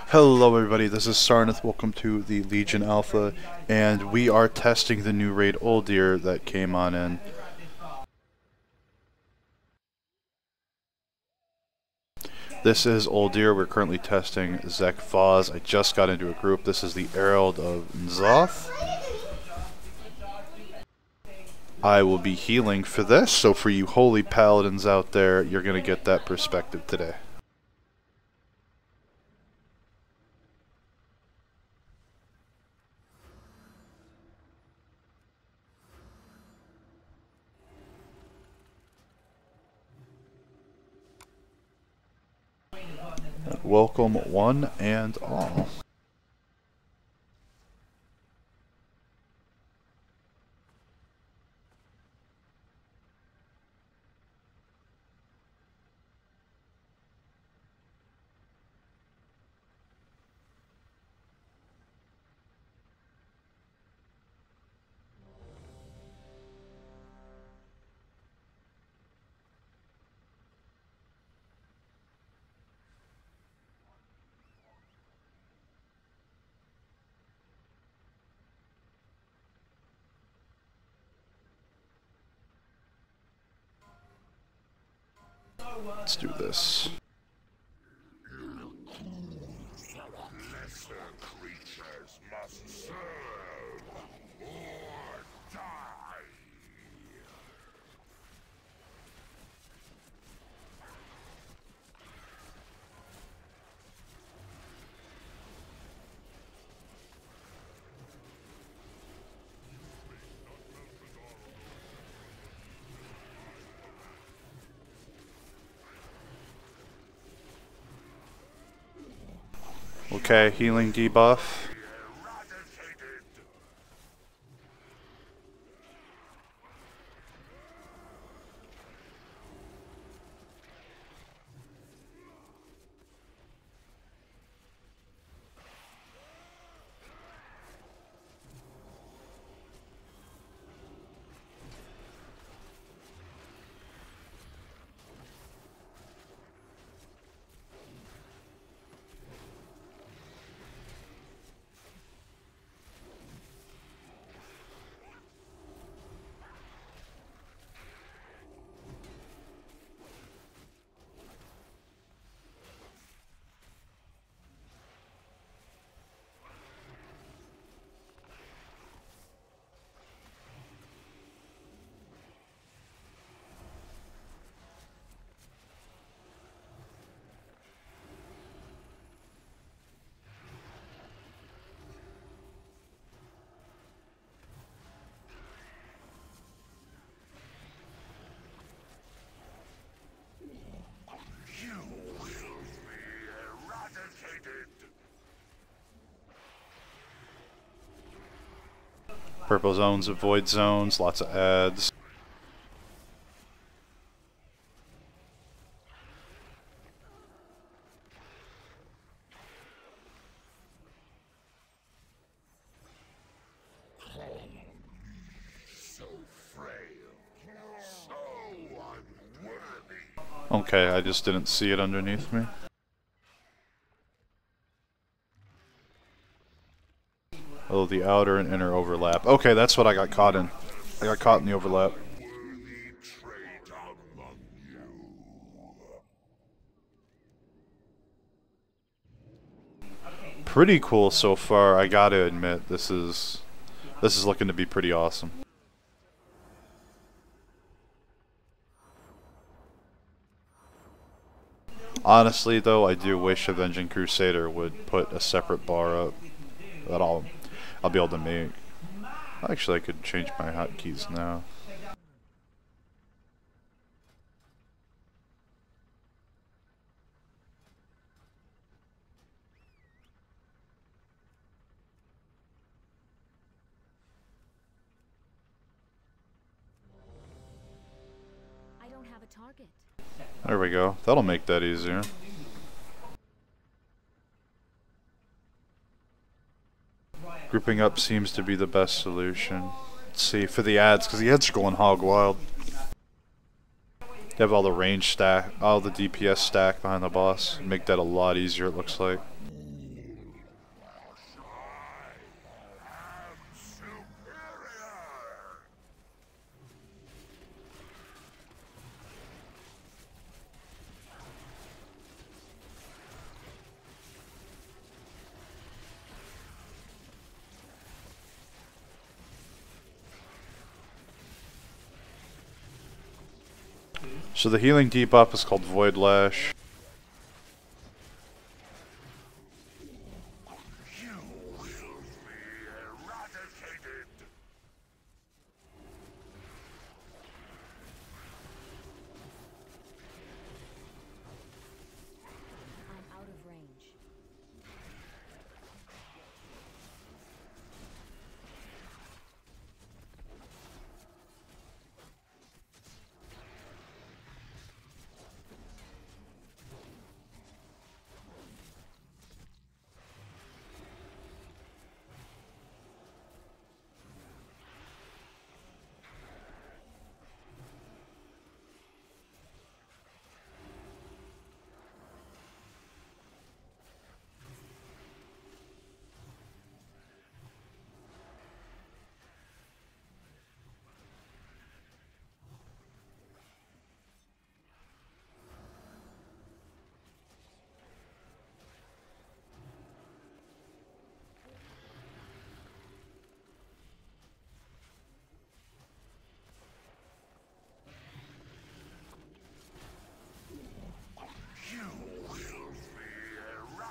Hello everybody, this is Sarnath. Welcome to the Legion Alpha, and we are testing the new raid Uldir that came on in. This is Uldir. We're currently testing Xayj. I just got into a group. This is the Herald of Azeroth. I will be healing for this, so for you holy paladins out there, you're going to get that perspective today. Welcome one and all. Let's do this. Lesser creatures must serve or die. Okay, healing debuff. Purple zones, avoid zones, lots of ads. So frail, so unworthy. Okay, I just didn't see it underneath me. Oh, the outer and inner overlap. Okay, that's what I got caught in. I got caught in the overlap. Worthy trait among you. Pretty cool so far, I gotta admit. This is looking to be pretty awesome. Honestly though, I do wish Avenging Crusader would put a separate bar up that I'll be able to make. Actually, I could change my hotkeys now. I don't have a target. There we go. That'll make that easier. Grouping up seems to be the best solution. Let's see, for the ads, because the ads are going hog wild. You have all the range stack, all the DPS stack behind the boss. Make that a lot easier, it looks like. So the healing debuff is called Void Lash. You will be eradicated. I'm out of range. You will be eradicated.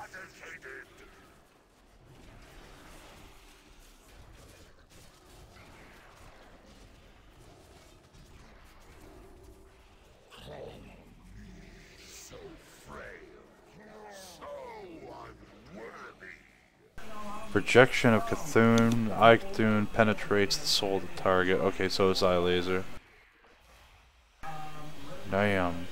So frail, so unworthy. Projection of Cthulhu. Cthulhu penetrates the soul of the target. Okay, so it's eye laser. Damn.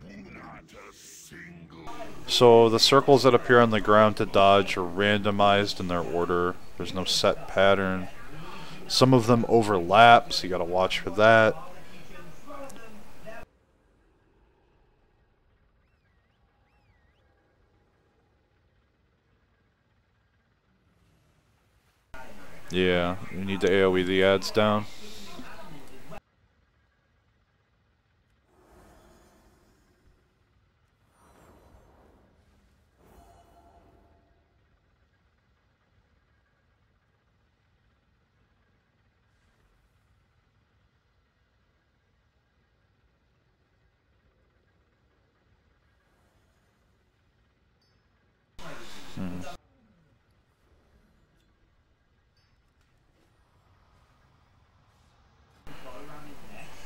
Not a single. So the circles that appear on the ground to dodge are randomized in their order. There's no set pattern. Some of them overlap, so you gotta watch for that. Yeah, you need to AoE the ads down.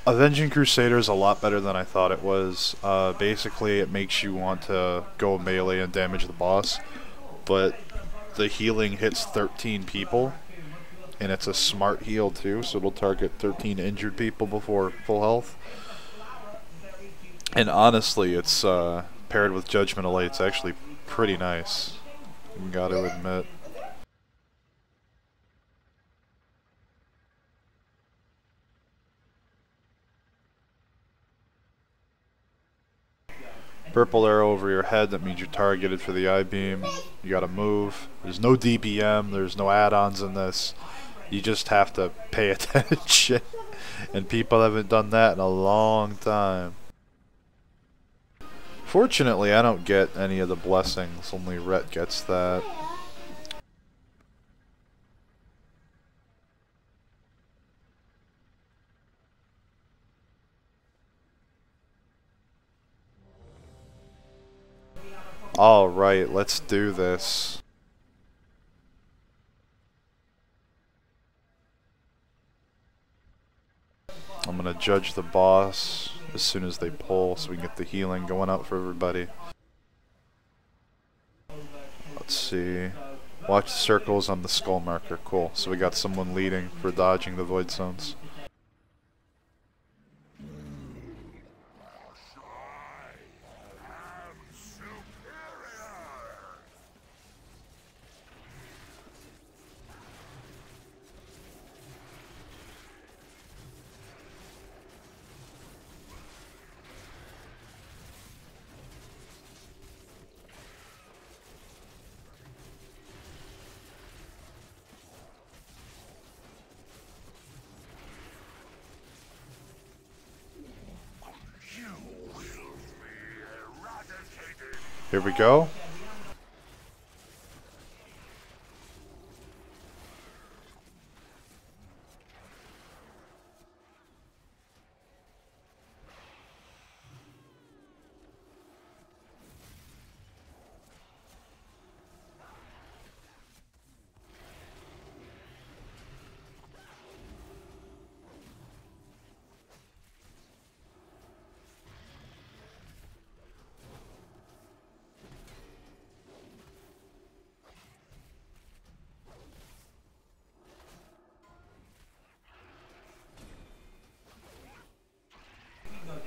Avenging Crusader is a lot better than I thought it was. Basically, it makes you want to go melee and damage the boss, but the healing hits 13 people, and it's a smart heal too, so it'll target 13 injured people before full health. And honestly, it's paired with Judgment Allay. It's actually pretty nice. Gotta admit. Purple arrow over your head, that means you're targeted for the I-beam. You gotta move. There's no DPM, there's no add-ons in this. You just have to pay attention. And people haven't done that in a long time. Fortunately, I don't get any of the blessings, only Rhett gets that. Alright, let's do this. I'm gonna judge the boss as soon as they pull so we can get the healing going out for everybody. Let's see. Watch the circles on the skull marker. Cool. So we got someone leading for dodging the void zones. Here we go.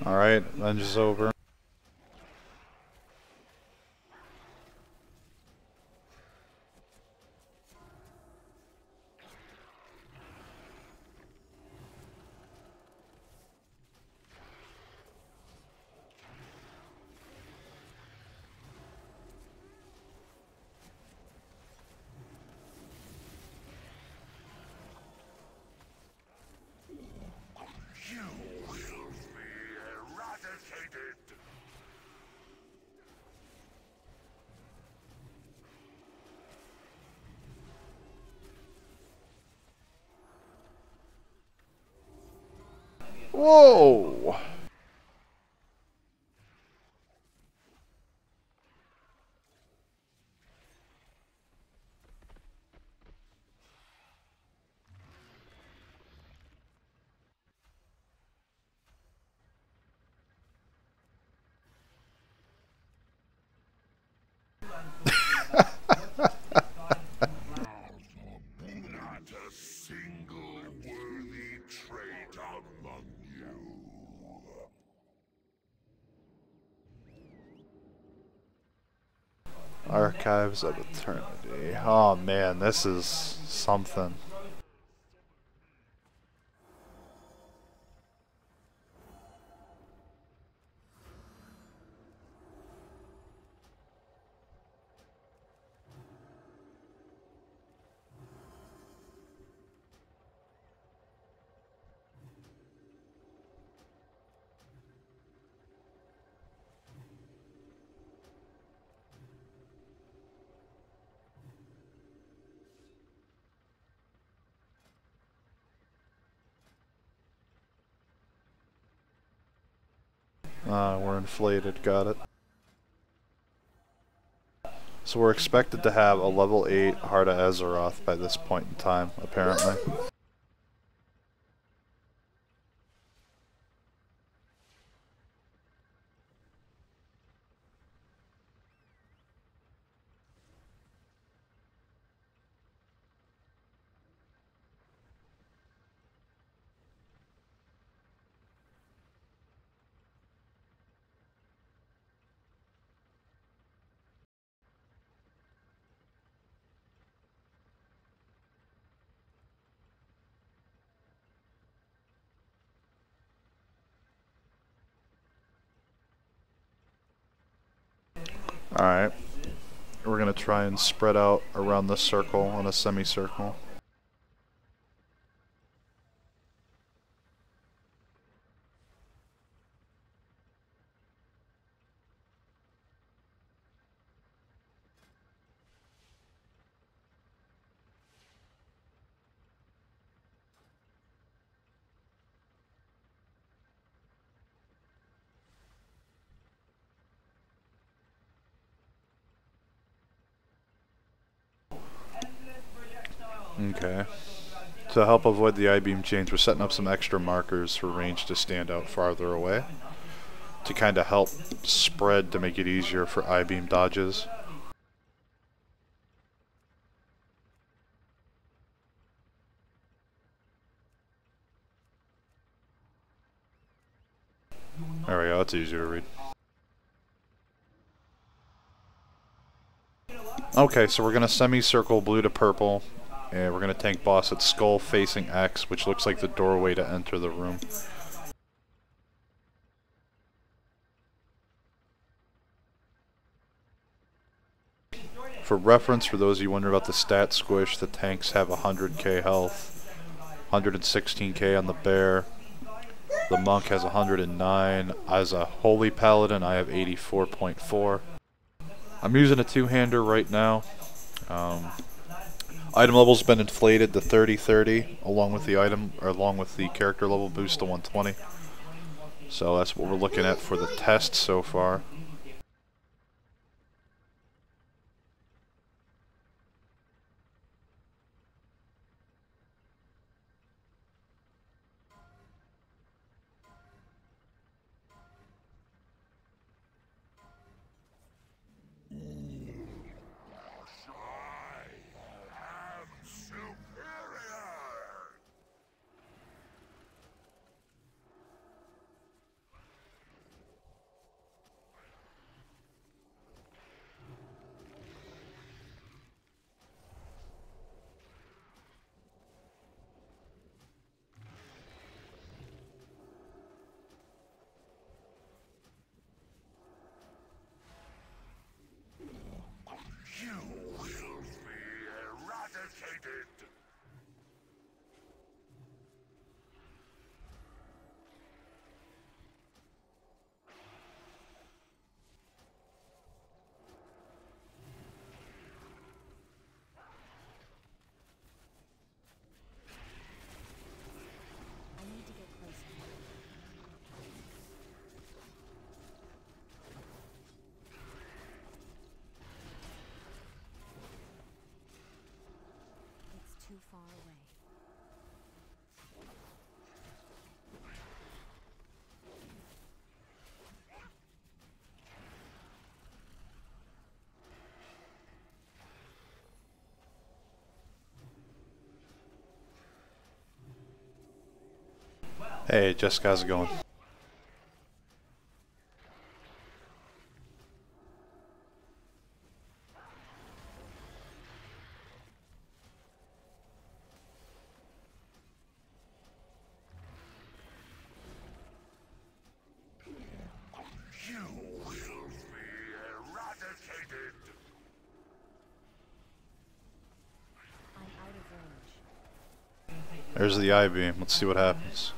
Alright, lunge is over. You will be eradicated. Whoa! Not a single worthy trait among you. Archives of Eternity. Oh man, this is something. We're inflated, got it. So we're expected to have a level 8 Heart of Azeroth by this point in time, apparently. Alright. We're gonna try and spread out around the circle on a semicircle. Okay. To help avoid the I-beam chains, we're setting up some extra markers for range to stand out farther away, to kind of help spread to make it easier for I-beam dodges. There we go, it's easier to read. Okay, so we're going to semicircle blue to purple, and we're going to tank boss at skull facing X, which looks like the doorway to enter the room. For reference, for those of you wondering about the stat squish, the tanks have 100k health, 116k on the bear. The monk has 109. As a holy paladin, I have 84.4. I'm using a two-hander right now. Item level's been inflated to 30-30, along with the character level boost to 120. So that's what we're looking at for the test so far. You will be eradicated. I need to get closer. It's too far away. Hey, Jessica, how's it going? You will be eradicated. I'm out of range. There's the I-beam. Let's see what happens.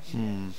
Hmm.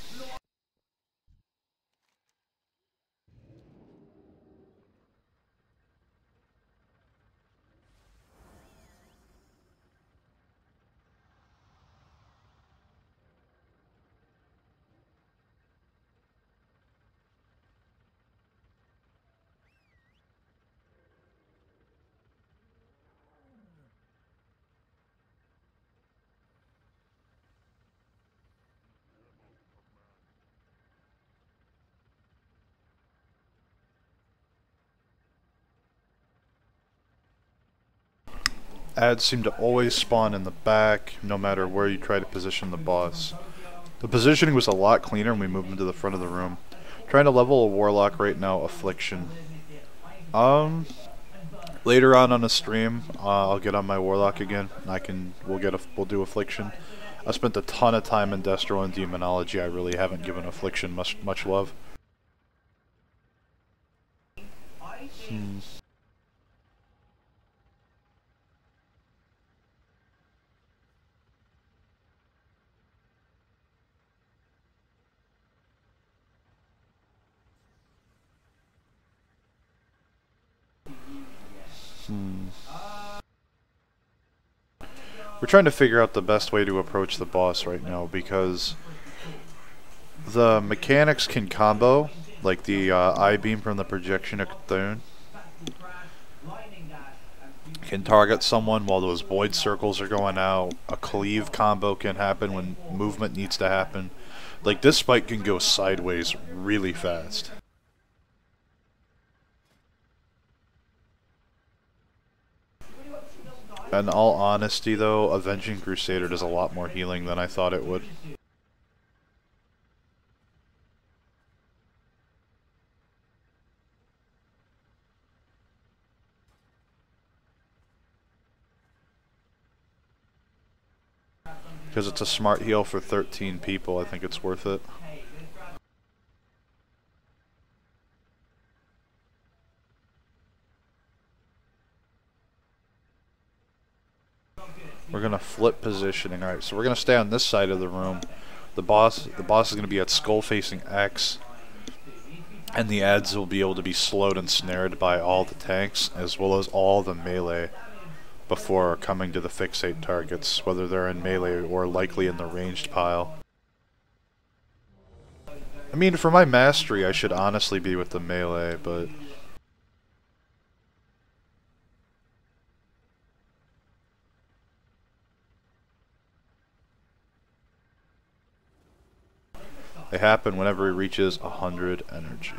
Ads seem to always spawn in the back, no matter where you try to position the boss. The positioning was a lot cleaner when we moved into the front of the room. Trying to level a warlock right now, Affliction. Later on the stream, I'll get on my warlock again. We'll do Affliction. I spent a ton of time in Destro and Demonology. I really haven't given Affliction much love. Hmm. We're trying to figure out the best way to approach the boss right now because the mechanics can combo, like the I-beam from the projection of Cthulhu can target someone while those void circles are going out. A cleave combo can happen when movement needs to happen. Like, this spike can go sideways really fast. In all honesty though, Avenging Crusader does a lot more healing than I thought it would. Because it's a smart heal for 13 people, I think it's worth it. We're gonna flip positioning. Alright, so we're gonna stay on this side of the room. The boss is gonna be at skull facing X. And the ads will be able to be slowed and snared by all the tanks, as well as all the melee, before coming to the fixate targets, whether they're in melee or likely in the ranged pile. I mean, for my mastery, I should honestly be with the melee, but... they happen whenever he reaches 100 energy.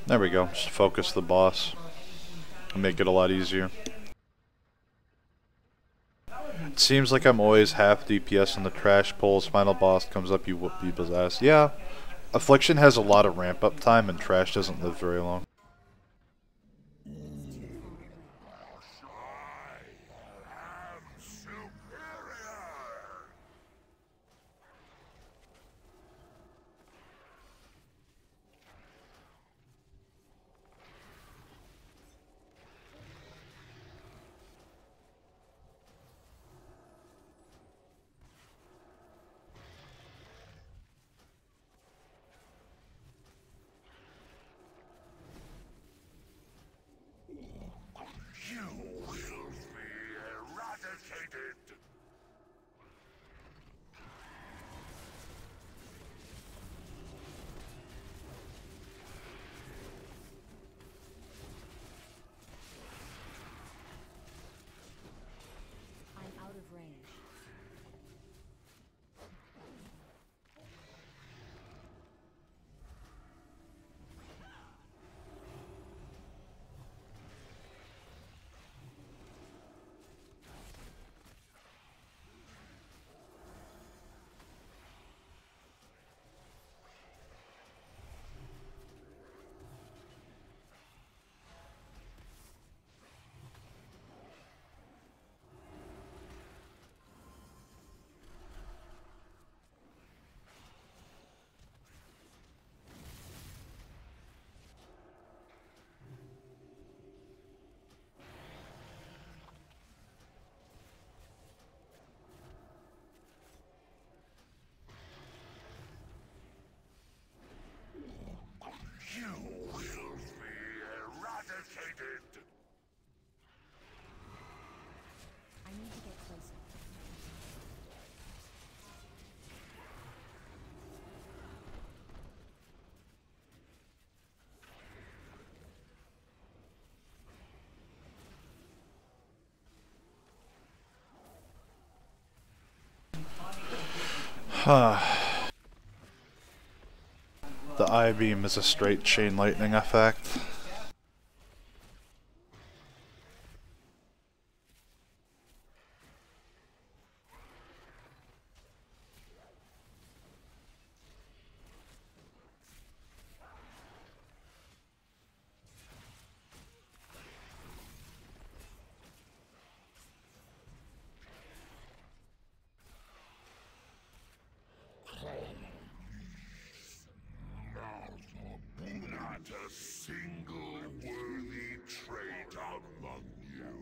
There we go, just focus the boss. Make it a lot easier. It seems like I'm always half DPS in the trash pulls. Final boss comes up, you whoop people's ass. Yeah, Affliction has a lot of ramp up time and trash doesn't live very long. The I-beam is a straight chain lightning effect. Not a single worthy trait among you.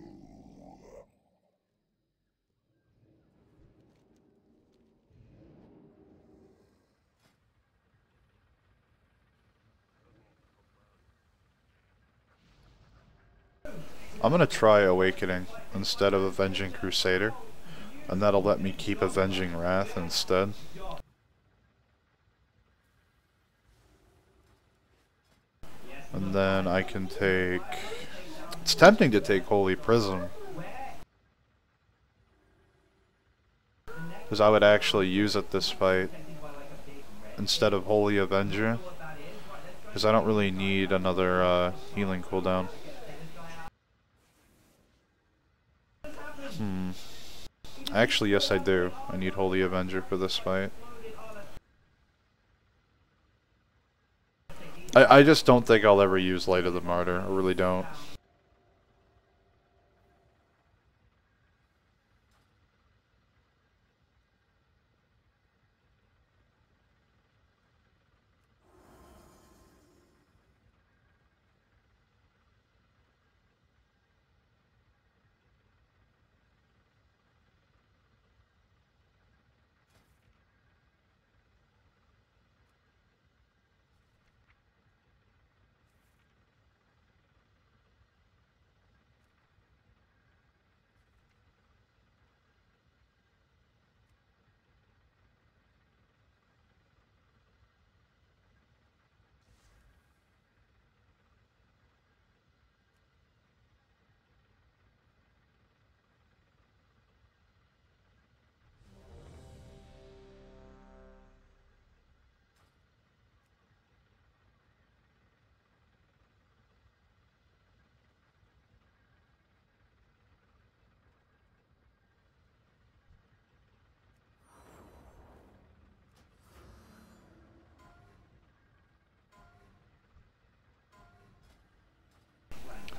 I'm gonna try Awakening instead of Avenging Crusader, and that'll let me keep Avenging Wrath instead. And then I can take... It's tempting to take Holy Prism, because I would actually use it this fight instead of Holy Avenger, because I don't really need another healing cooldown. Actually, yes I do. I need Holy Avenger for this fight. I just don't think I'll ever use Light of the Martyr. I really don't.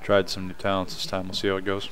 Tried some new talents this time. We'll see how it goes.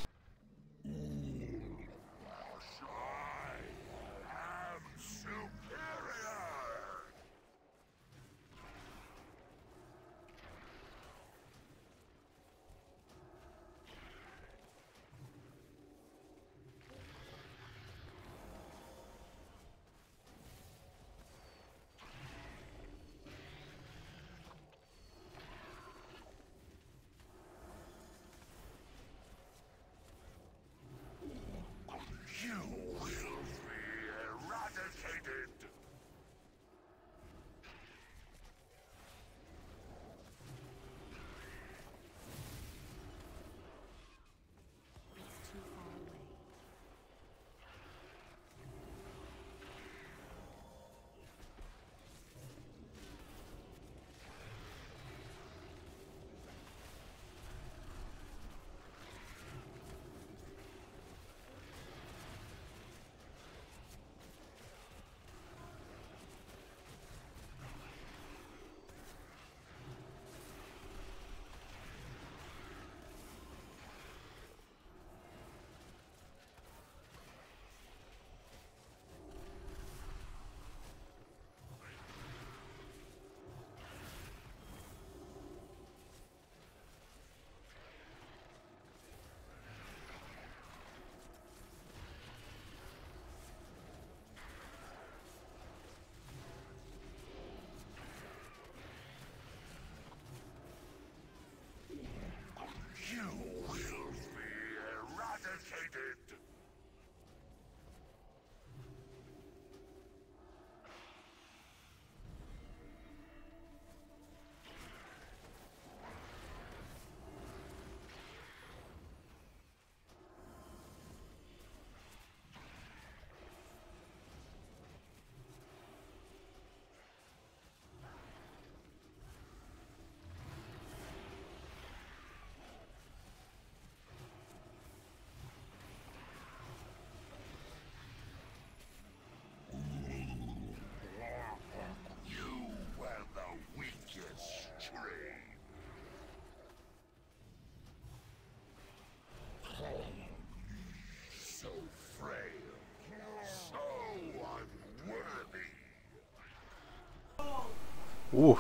Ooh.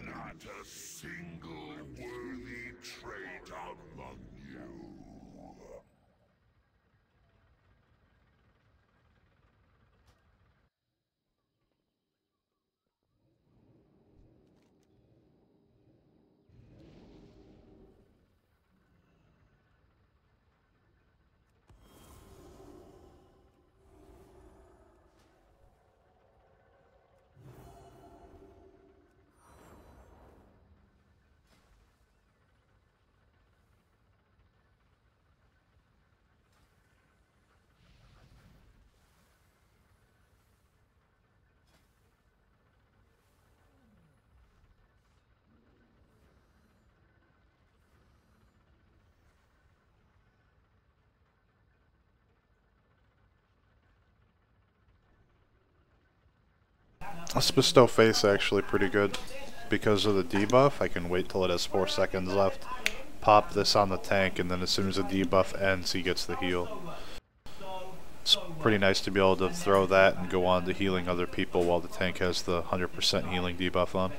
Not a single worthy trait among you. This bestow face actually pretty good. Because of the debuff, I can wait till it has 4 seconds left. Pop this on the tank, and then as soon as the debuff ends, he gets the heal. It's pretty nice to be able to throw that and go on to healing other people while the tank has the 100% healing debuff on.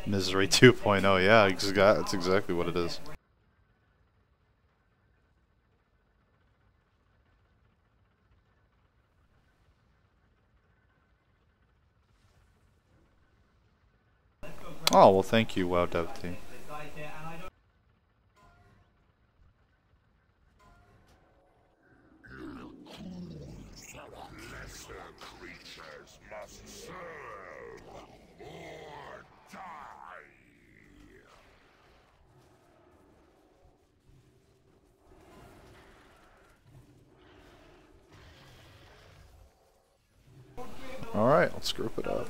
Misery 2.0, yeah, that's exactly what it is. Oh, well thank you, WoW Dev Team. Lesser creatures must serve or die. Alright, let's group it up.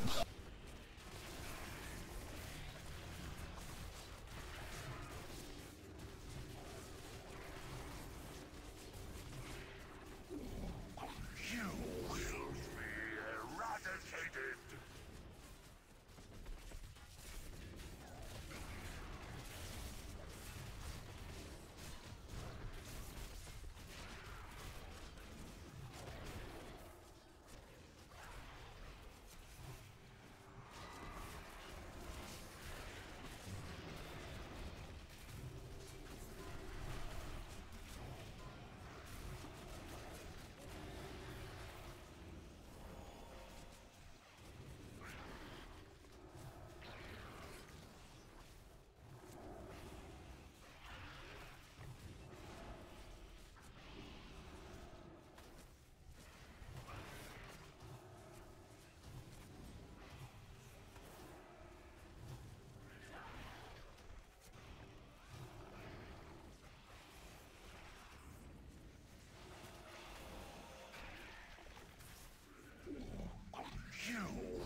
You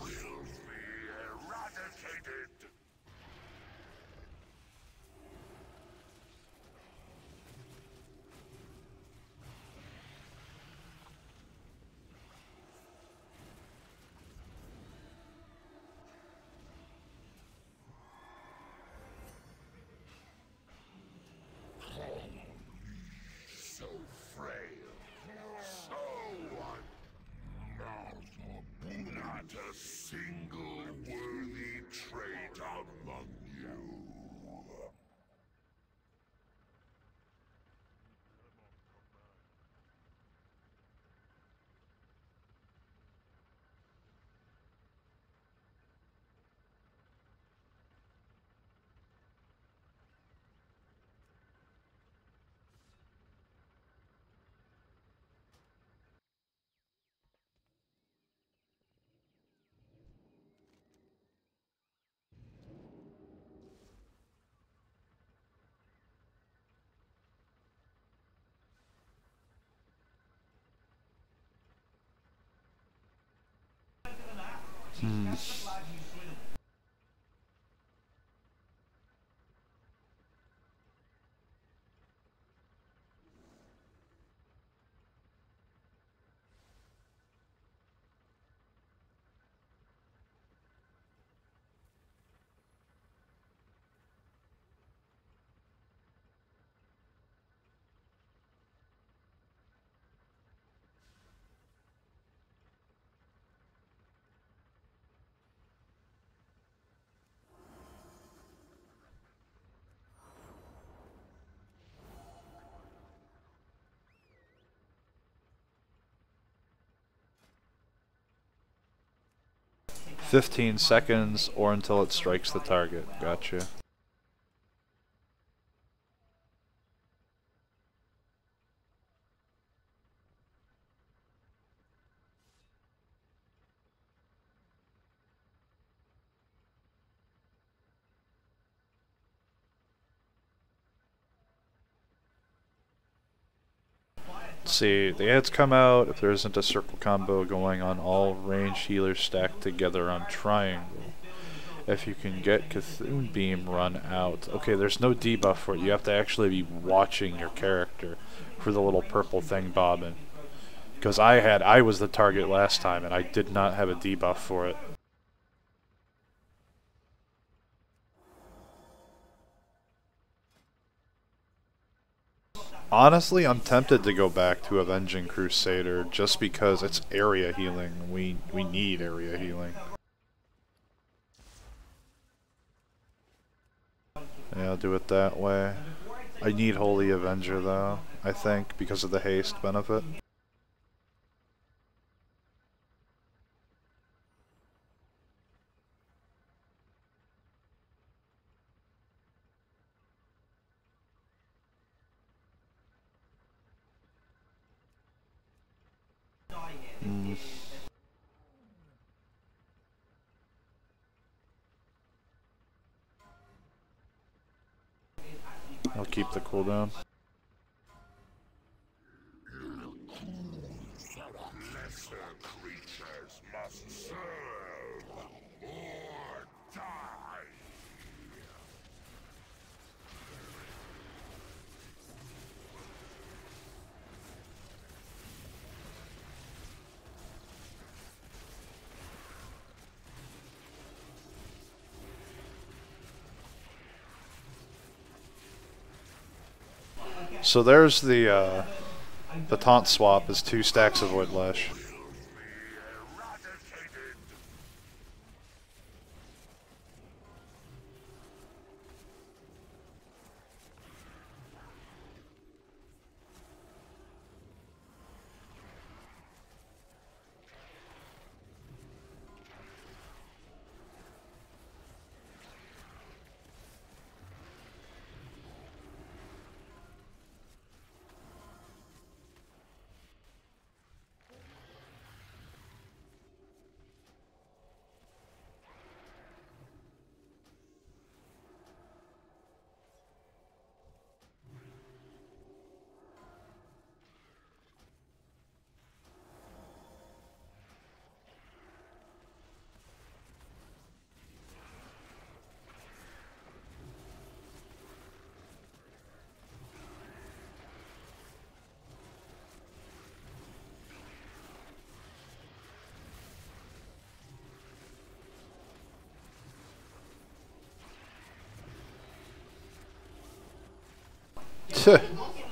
will be eradicated. You will be eradicated. So frail, so not a single worthy trait among you. 15 seconds or until it strikes the target. Gotcha. See, the ads come out if there isn't a circle combo going on all ranged healers stacked together on triangle. If you can get Cthulhu Beam run out. Okay, there's no debuff for it. You have to actually be watching your character for the little purple thing bobbing. Because I was the target last time and I did not have a debuff for it. Honestly, I'm tempted to go back to Avenging Crusader just because it's area healing. We need area healing. Yeah, I'll do it that way. I need Holy Avenger though, I think, because of the haste benefit. I'll keep the cooldown. Lesser creatures must serve or die. So there's the taunt swap is 2 stacks of Void Lash.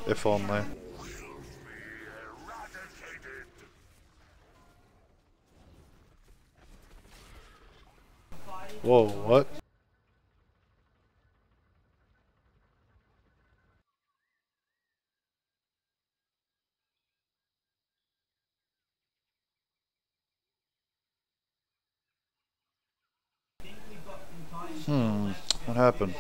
If only. Whoa, what? What happened?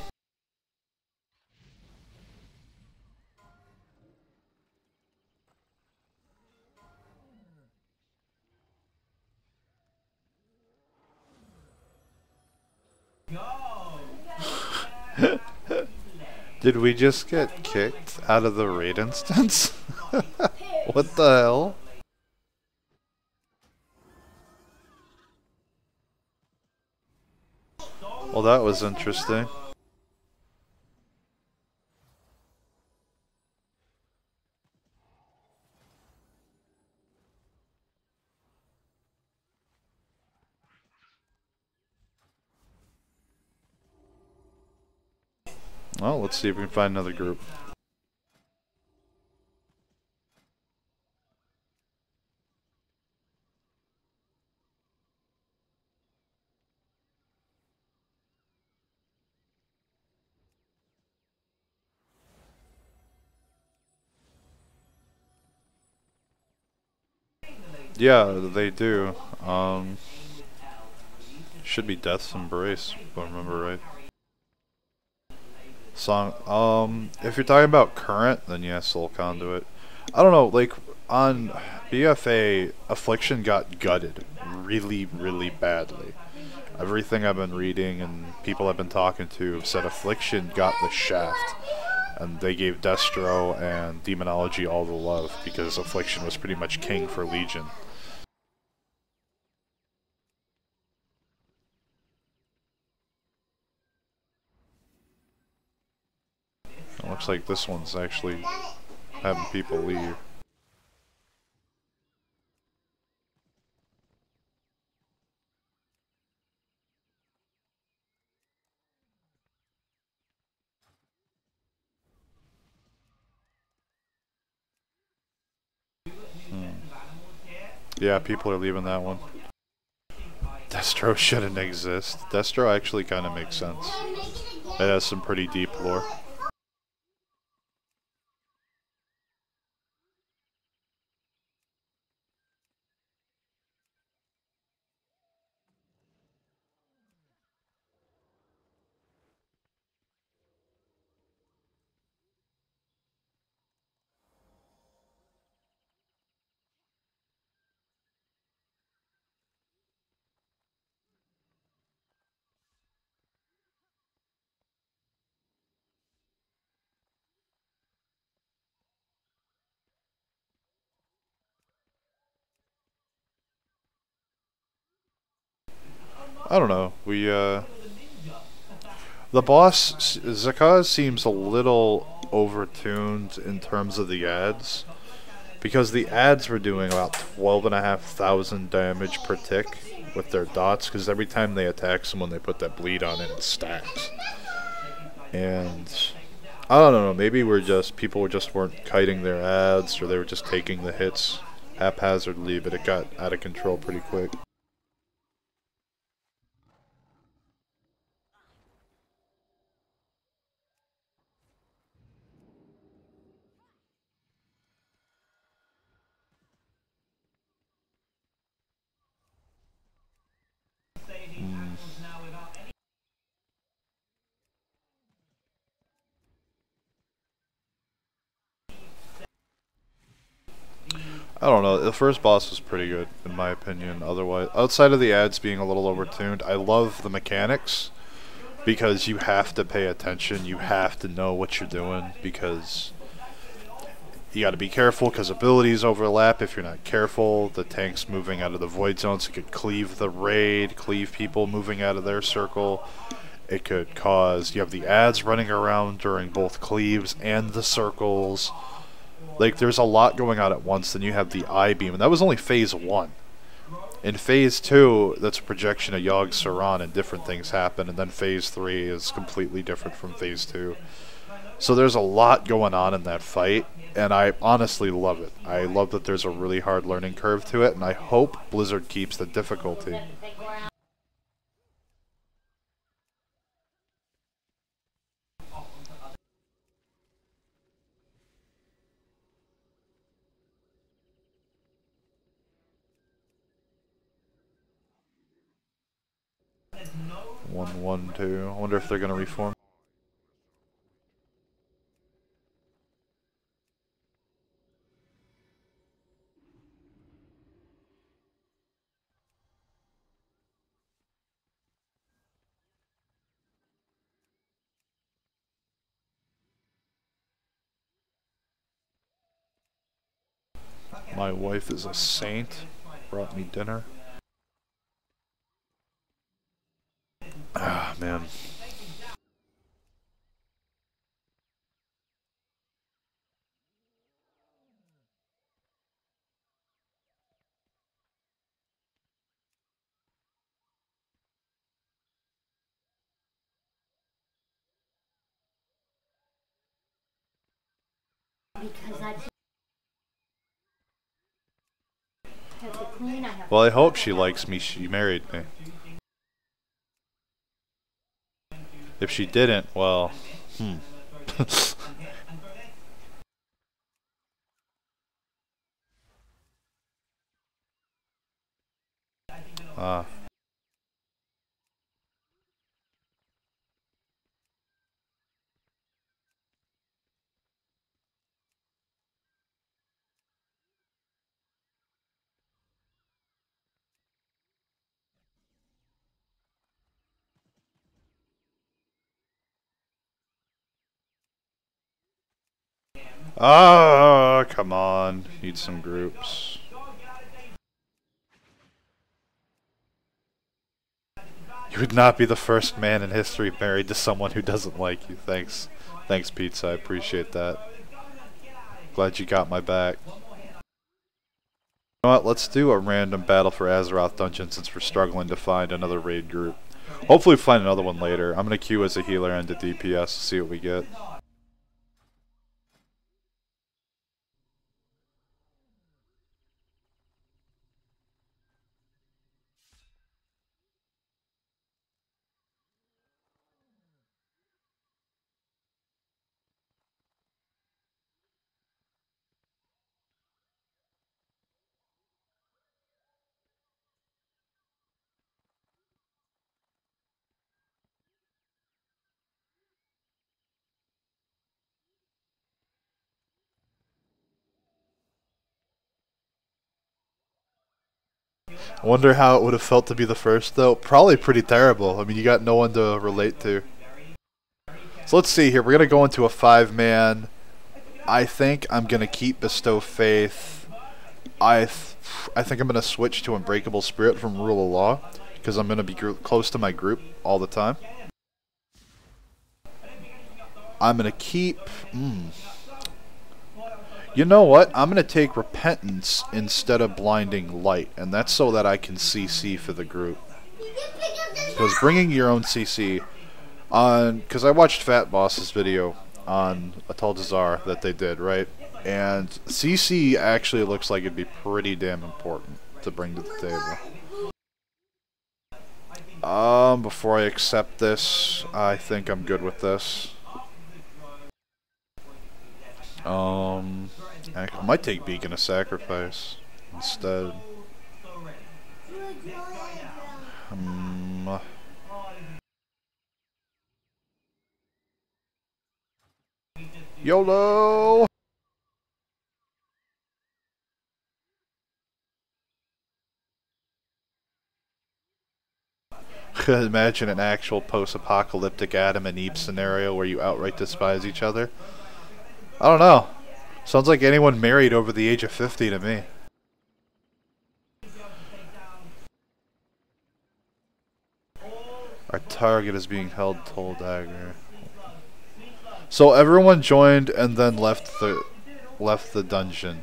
Did we just get kicked out of the raid instance? What the hell? Well, that was interesting. Well, let's see if we can find another group. Yeah, they do. Should be BladeSe7en Blaze, if I remember right. Song. If you're talking about current, then yes, Soul Conduit. I don't know, like on BFA, Affliction got gutted really, really badly. Everything I've been reading and people I've been talking to have said Affliction got the shaft. And they gave Destro and Demonology all the love because Affliction was pretty much king for Legion. It looks like this one's actually having people leave. Yeah, people are leaving that one. Destro shouldn't exist. Destro actually kind of makes sense. It has some pretty deep lore. I don't know. The boss, Zakaz, seems a little overtuned in terms of the ads. Because the ads were doing about 12,500 damage per tick with their dots, because every time they attack someone, they put that bleed on it and it stacks. And I don't know, maybe people just weren't kiting their ads, or they were just taking the hits haphazardly, but it got out of control pretty quick. I don't know, the first boss was pretty good, in my opinion, otherwise. Outside of the ads being a little overtuned, I love the mechanics, because you have to pay attention, you have to know what you're doing, because you gotta be careful, because abilities overlap if you're not careful. The tank's moving out of the void zones, it could cleave the raid, cleave people moving out of their circle. It could cause, you have the ads running around during both cleaves and the circles. Like, there's a lot going on at once. Then you have the I-beam, and that was only phase 1. In phase 2, that's a projection of Yogg Saron, and different things happen, and then phase 3 is completely different from phase 2. So there's a lot going on in that fight, and I honestly love it. I love that there's a really hard learning curve to it, and I hope Blizzard keeps the difficulty. One, two. I wonder if they're gonna reform. My wife is a saint. Brought me dinner. Ah, man. Well, I hope she likes me. She married me. If she didn't, well, ah. Ah, come on. Need some groups. You would not be the first man in history married to someone who doesn't like you. Thanks. Thanks, Pizza. I appreciate that. Glad you got my back. You know what? Let's do a random battle for Azeroth dungeon since we're struggling to find another raid group. Hopefully we'll find another one later. I'm going to queue as a healer and a DPS to see what we get. I wonder how it would have felt to be the first, though. Probably pretty terrible. I mean, you got no one to relate to. So let's see here. We're going to go into a 5-man. I think I'm going to keep Bestow Faith. I think I'm going to switch to Unbreakable Spirit from Rule of Law, because I'm going to be close to my group all the time. I'm going to keep... You know what? I'm going to take Repentance instead of Blinding Light, and that's so that I can CC for the group. Because bringing your own CC on... Because I watched Fat Boss's video on Ataldazar that they did, right? And CC actually looks like it'd be pretty damn important to bring to the table. Before I accept this, I think I'm good with this. I might take Beacon of Sacrifice instead. YOLO! Imagine an actual post-apocalyptic Adam and Eve scenario where you outright despise each other. I don't know. Sounds like anyone married over the age of 50 to me. Our target is being held Toll Dagger. So everyone joined and then left the dungeon.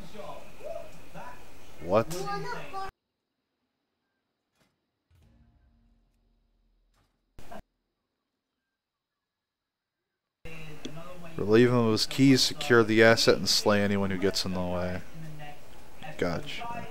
What? Relieve him of his keys, secure the asset, and slay anyone who gets in the way. Gotcha.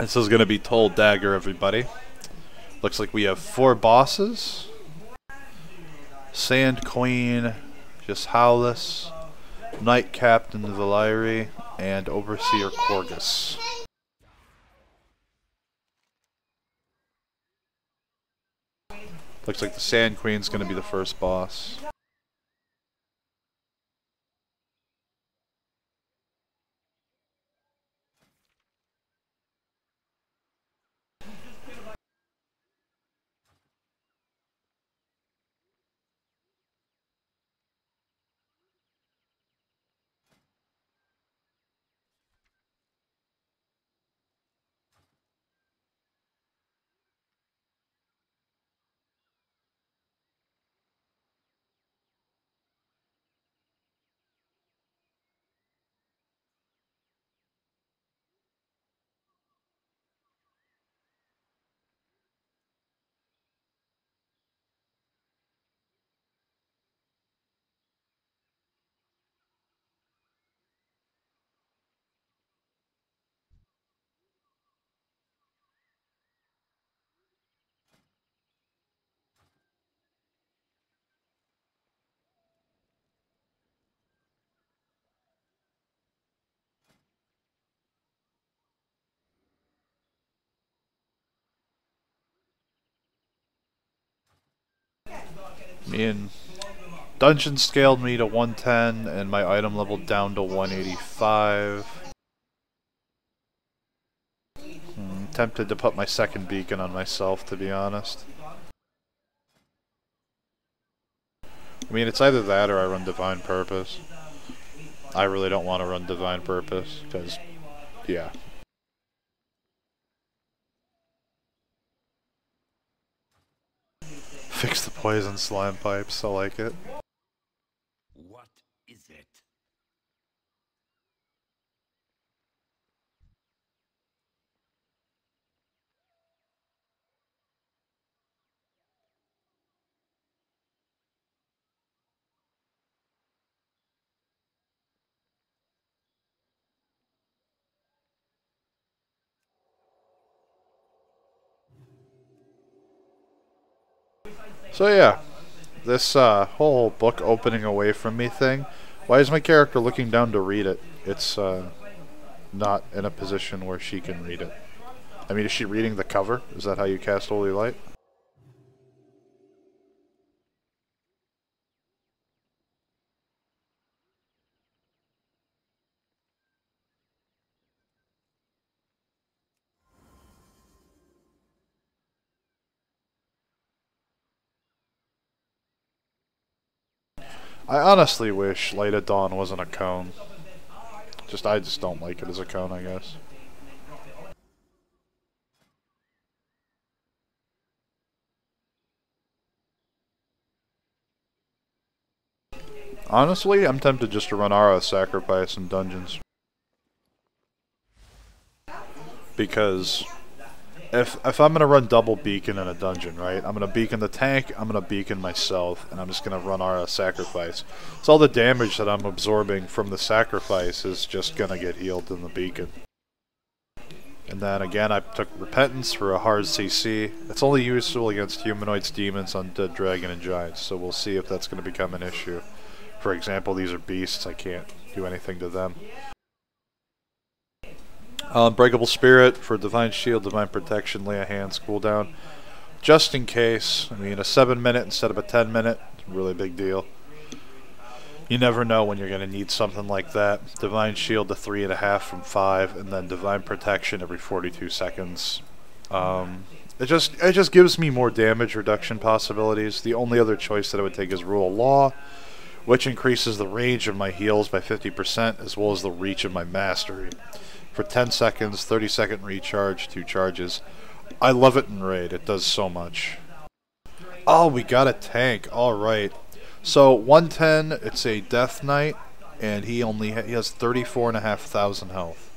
This is going to be Toll Dagger, everybody. Looks like we have 4 bosses. Sand Queen, just Howless, Knight Captain Valyri, and Overseer Korgus. Looks like the Sand Queen's going to be the first boss. Me and dungeon scaled me to 110 and my item level down to 185. Tempted to put my second beacon on myself, to be honest. I mean, it's either that or I run Divine Purpose. I really don't want to run Divine Purpose, because, yeah. Fix the poison slime pipes, I like it. What is it? So yeah, this whole book opening away from me thing, why is my character looking down to read it? It's not in a position where she can read it. I mean, is she reading the cover? Is that how you cast Holy Light? I honestly wish Light of Dawn wasn't a cone. I just don't like it as a cone, I guess. Honestly, I'm tempted just to run Aura Sacrifice in dungeons. Because if I'm gonna run double beacon in a dungeon, right? I'm gonna beacon the tank, I'm gonna beacon myself, and I'm just gonna run Aura Sacrifice. So all the damage that I'm absorbing from the sacrifice is just gonna get healed in the beacon. And then again, I took Repentance for a hard CC. It's only useful against humanoids, demons, undead, dragon, and giants, so we'll see if that's going to become an issue. For example, these are beasts, I can't do anything to them. Unbreakable Spirit for Divine Shield, Divine Protection, Lay of Hands, cooldown. Just in case, I mean, a 7-minute instead of a 10-minute, really big deal. You never know when you're going to need something like that. Divine Shield to 3.5 from 5, and then Divine Protection every 42 seconds. It just gives me more damage reduction possibilities. The only other choice that I would take is Rule of Law, which increases the range of my heals by 50%, as well as the reach of my mastery. For 10 seconds, 30-second recharge, 2 charges. I love it in Raid. It does so much. Oh, we got a tank. Alright. So 110, it's a Death Knight, and he has 34,500 health.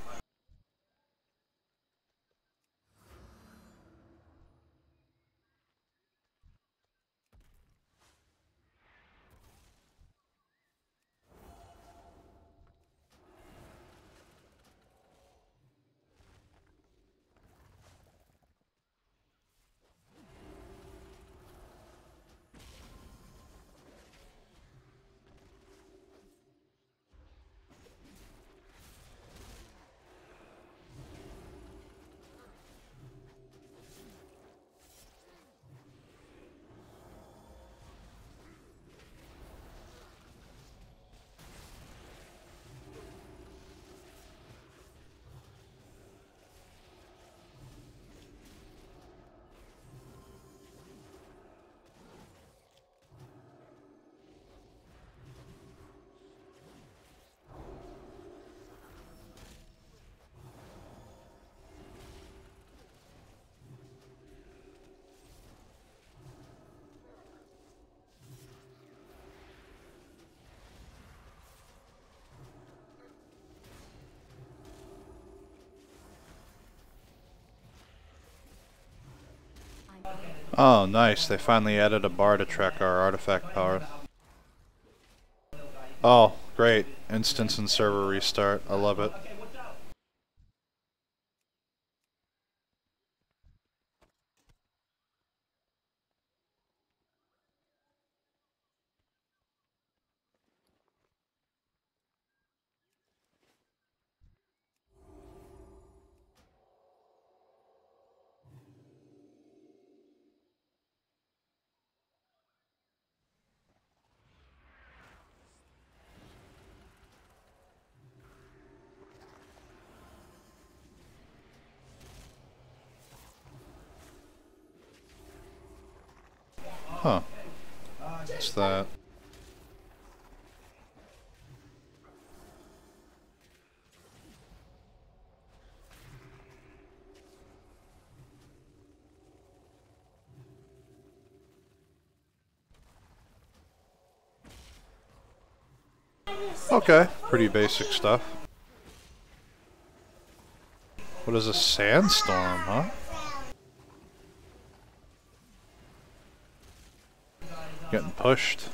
Oh, nice. They finally added a bar to track our artifact power. Oh, great. Instance and server restart. I love it. Huh. What's that? Okay, pretty basic stuff. What is a sandstorm, huh? Getting pushed.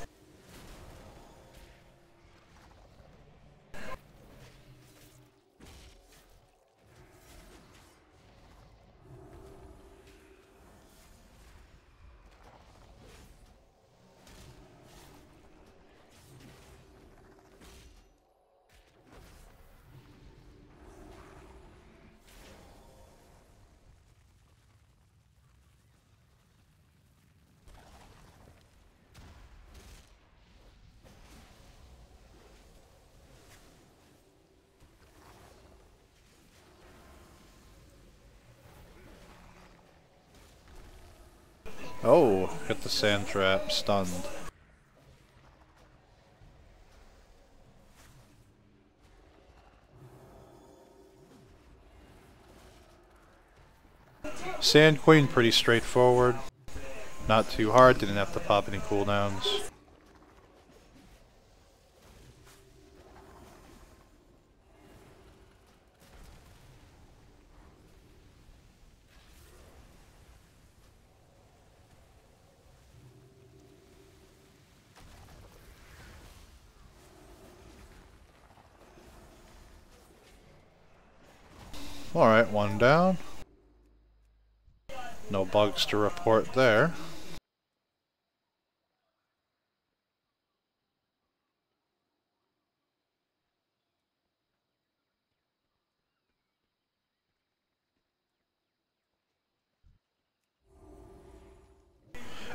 Oh, hit the sand trap, stunned. Sand Queen, pretty straightforward. Not too hard, didn't have to pop any cooldowns. Alright, one down. No bugs to report there.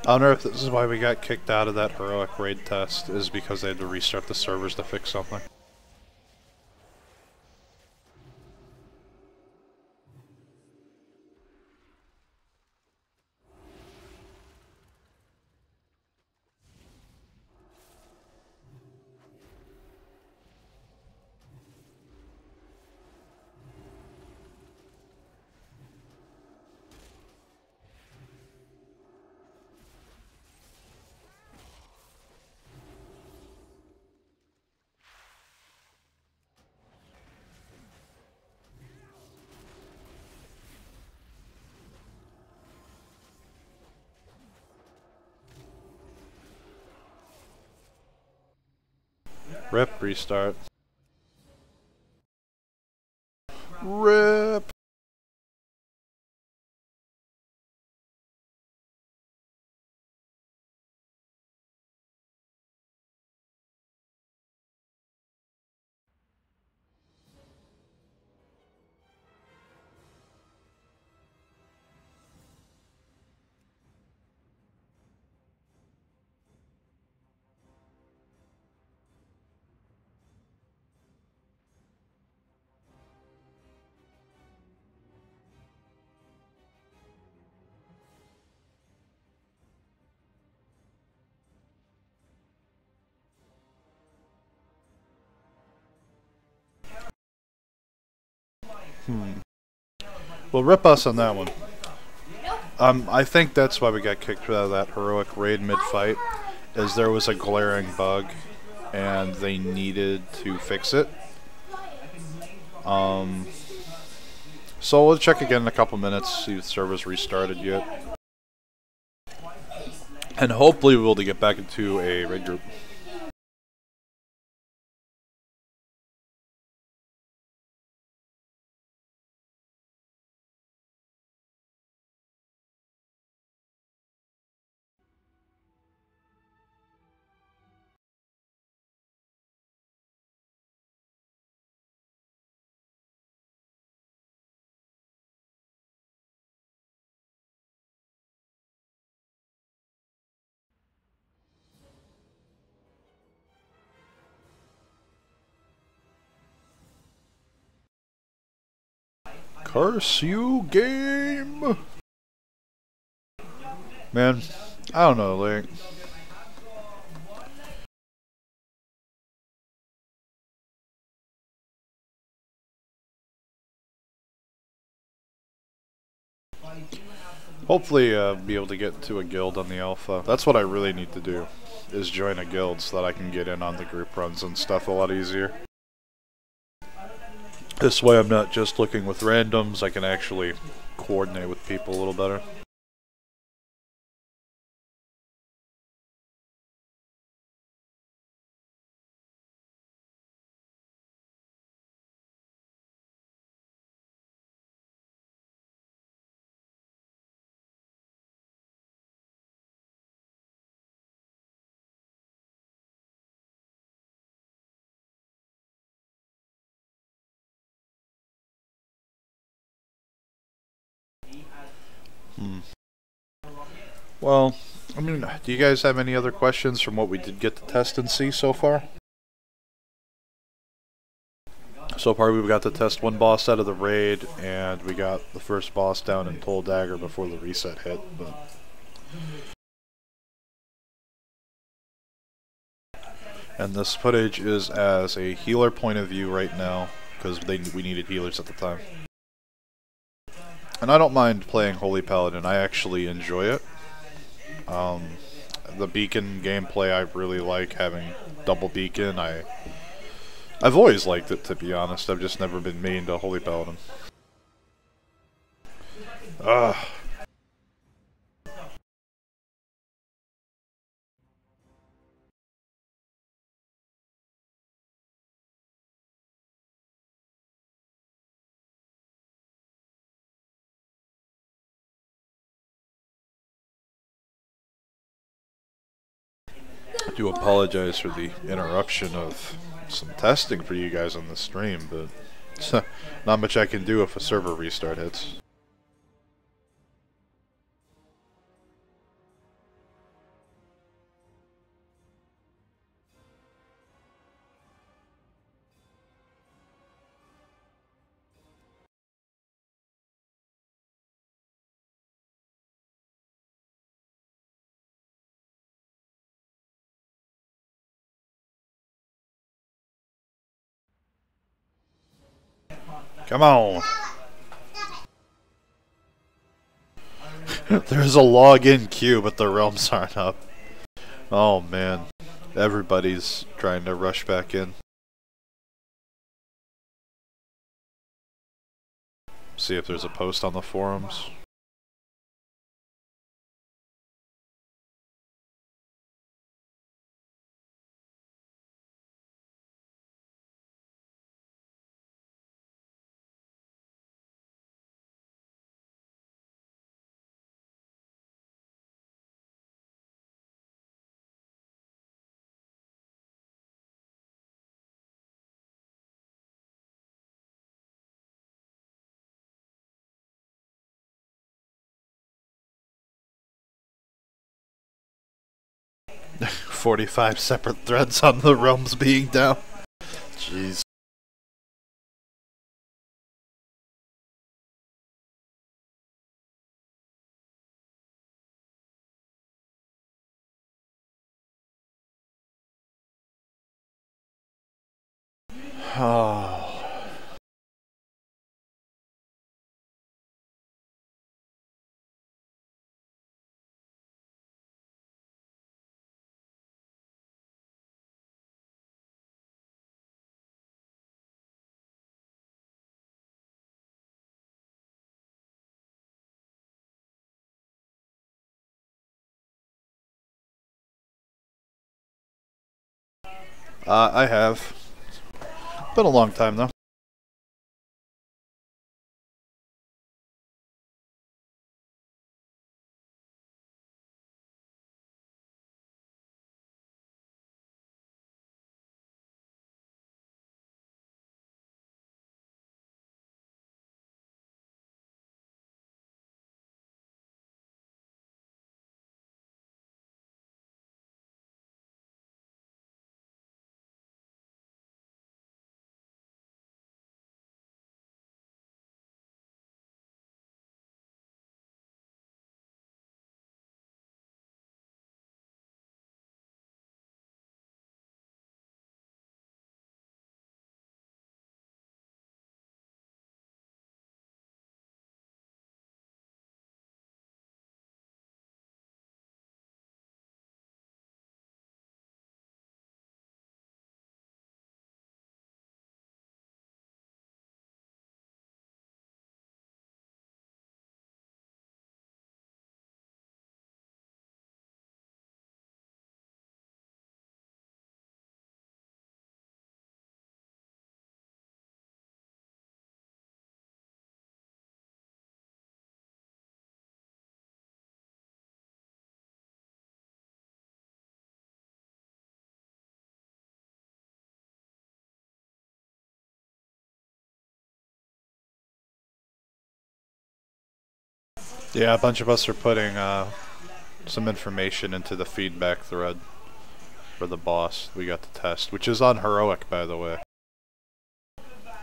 I wonder if this is why we got kicked out of that heroic raid test, is because they had to restart the servers to fix something. Rip, restart. Rip! Well, rip us on that one. I think that's why we got kicked out of that heroic raid mid-fight, is there was a glaring bug, and they needed to fix it. So we'll check again in a couple minutes, see if the server's restarted yet. And hopefully we'll be able to get back into a raid group. Curse you, game! Man, I don't know, like, hopefully be able to get to a guild on the alpha. That's what I really need to do, is join a guild so that I can get in on the group runs and stuff a lot easier. This way I'm not just looking with randoms, I can actually coordinate with people a little better. Well, I mean, do you guys have any other questions from what we did get to test and see so far? So far we've got to test one boss out of the raid, and we got the first boss down in Toll Dagger before the reset hit, but... And this footage is as a healer point of view right now, because we needed healers at the time. And I don't mind playing Holy Paladin, I actually enjoy it. The beacon gameplay I really like, having double beacon. I've always liked it, to be honest. I've just never been main to Holy Paladin. Ugh. I do apologize for the interruption of some testing for you guys on the stream, but not much I can do if a server restart hits. Come on! There's a login queue, but the realms aren't up. Oh man. Everybody's trying to rush back in. See if there's a post on the forums. "45 separate threads on the realms being down." Jeez. Oh. I have. Been a long time though. Yeah, a bunch of us are putting some information into the feedback thread for the boss we got to test, which is on Heroic, by the way.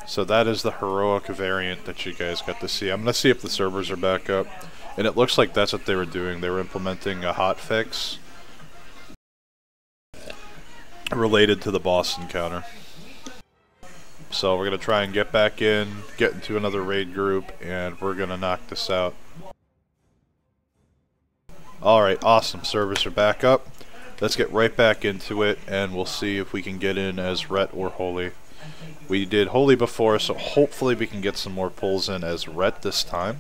So that is the Heroic variant that you guys got to see. I'm going to see if the servers are back up. And it looks like that's what they were doing. They were implementing a hotfix related to the boss encounter. So we're going to try and get back in, get into another raid group, and we're going to knock this out. Alright, awesome. Servers are back up. Let's get right back into it, and we'll see if we can get in as Ret or Holy. We did Holy before, so hopefully we can get some more pulls in as Ret this time,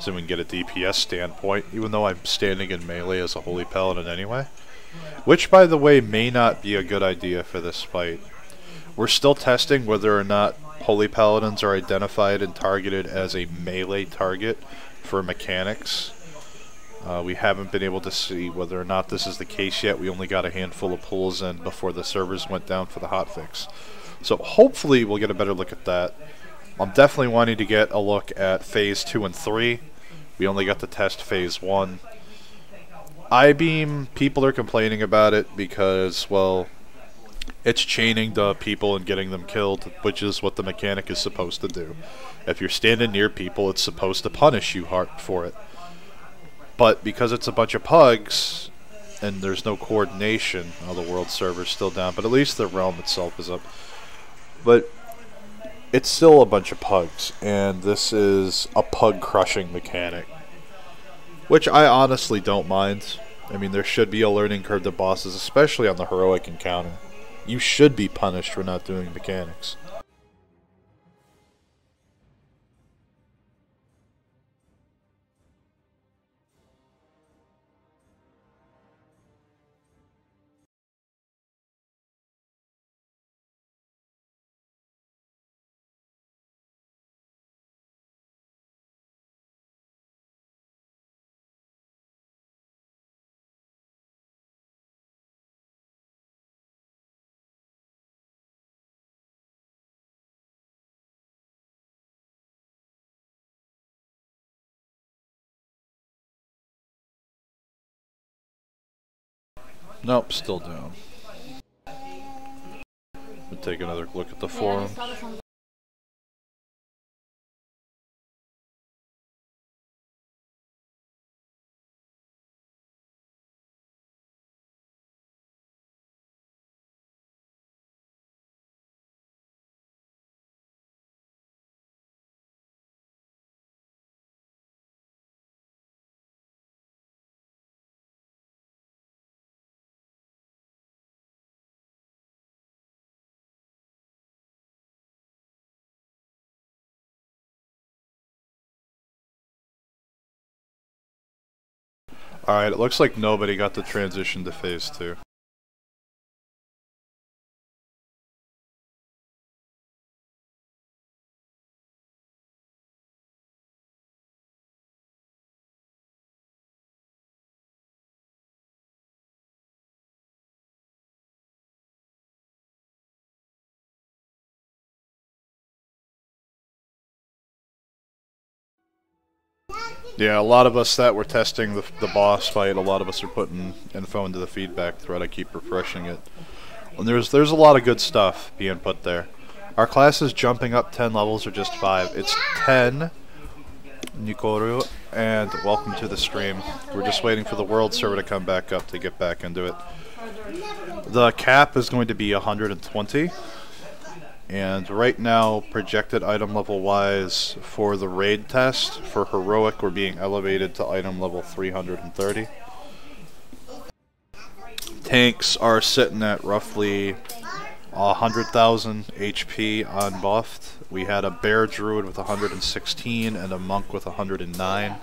so we can get a DPS standpoint, even though I'm standing in melee as a Holy Paladin anyway. Which, by the way, may not be a good idea for this fight. We're still testing whether or not Holy Paladins are identified and targeted as a melee target for mechanics. We haven't been able to see whether or not this is the case yet. We only got a handful of pulls in before the servers went down for the hotfix. So hopefully we'll get a better look at that. I'm definitely wanting to get a look at Phase 2 and 3. We only got to test Phase 1. I-beam, people are complaining about it because, well, it's chaining the people and getting them killed, which is what the mechanic is supposed to do. If you're standing near people, it's supposed to punish you hard for it. But because it's a bunch of pugs, and there's no coordination, the world server's still down, but at least the realm itself is up. But it's still a bunch of pugs, and this is a pug-crushing mechanic. Which I honestly don't mind. I mean, there should be a learning curve to bosses, especially on the Heroic encounter. You should be punished for not doing mechanics. Nope, still down. We'll take another look at the forums. Alright, it looks like nobody got the transition to Phase 2. Yeah, a lot of us that were testing the boss fight, a lot of us are putting info into the feedback thread. I keep refreshing it. And there's a lot of good stuff being put there. Our class is jumping up 10 levels or just 5. It's 10, Nikoru, and welcome to the stream. We're just waiting for the world server to come back up to get back into it. The cap is going to be 120. And right now, projected item level wise for the raid test, for Heroic, we're being elevated to item level 330. Tanks are sitting at roughly 100,000 HP unbuffed. We had a bear druid with 116 and a monk with 109.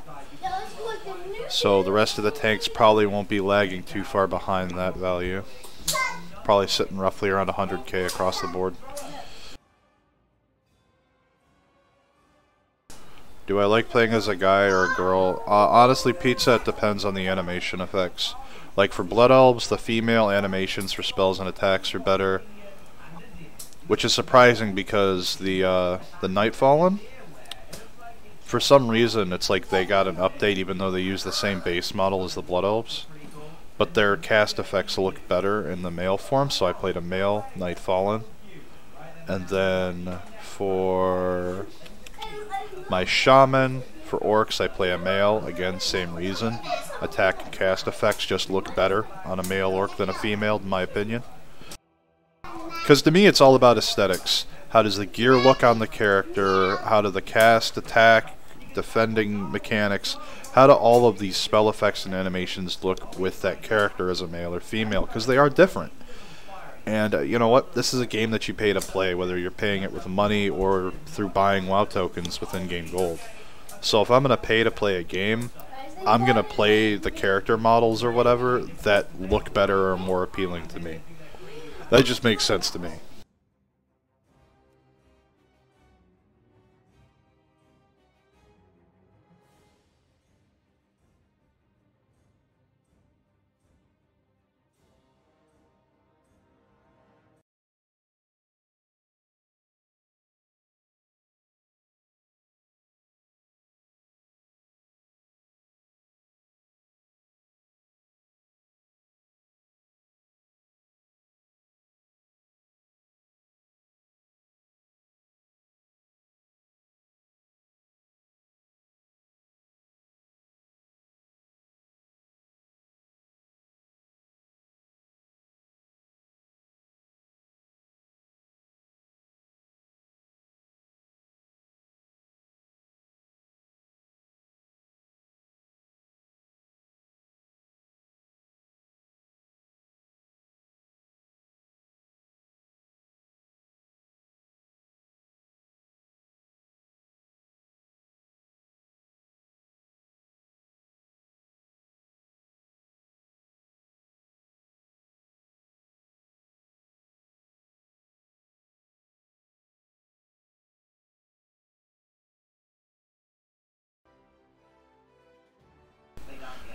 So the rest of the tanks probably won't be lagging too far behind that value. Probably sitting roughly around 100k across the board. Do I like playing as a guy or a girl? Honestly, Pizza, it depends on the animation effects. Like for Blood Elves, the female animations for spells and attacks are better. Which is surprising because the Nightfallen, for some reason, it's like they got an update even though they use the same base model as the Blood Elves. But their cast effects look better in the male form, so I played a male Knight Fallen. And then for my Shaman, for Orcs, I play a male. Again, same reason. Attack and cast effects just look better on a male Orc than a female, in my opinion. Because to me, it's all about aesthetics. How does the gear look on the character? How do the cast, attack, defending mechanics, how do all of these spell effects and animations look with that character as a male or female? Because they are different. And you know what? This is a game that you pay to play, whether you're paying it with money or through buying WoW tokens with in-game gold. So if I'm going to pay to play a game, I'm going to play the character models or whatever that look better or more appealing to me. That just makes sense to me.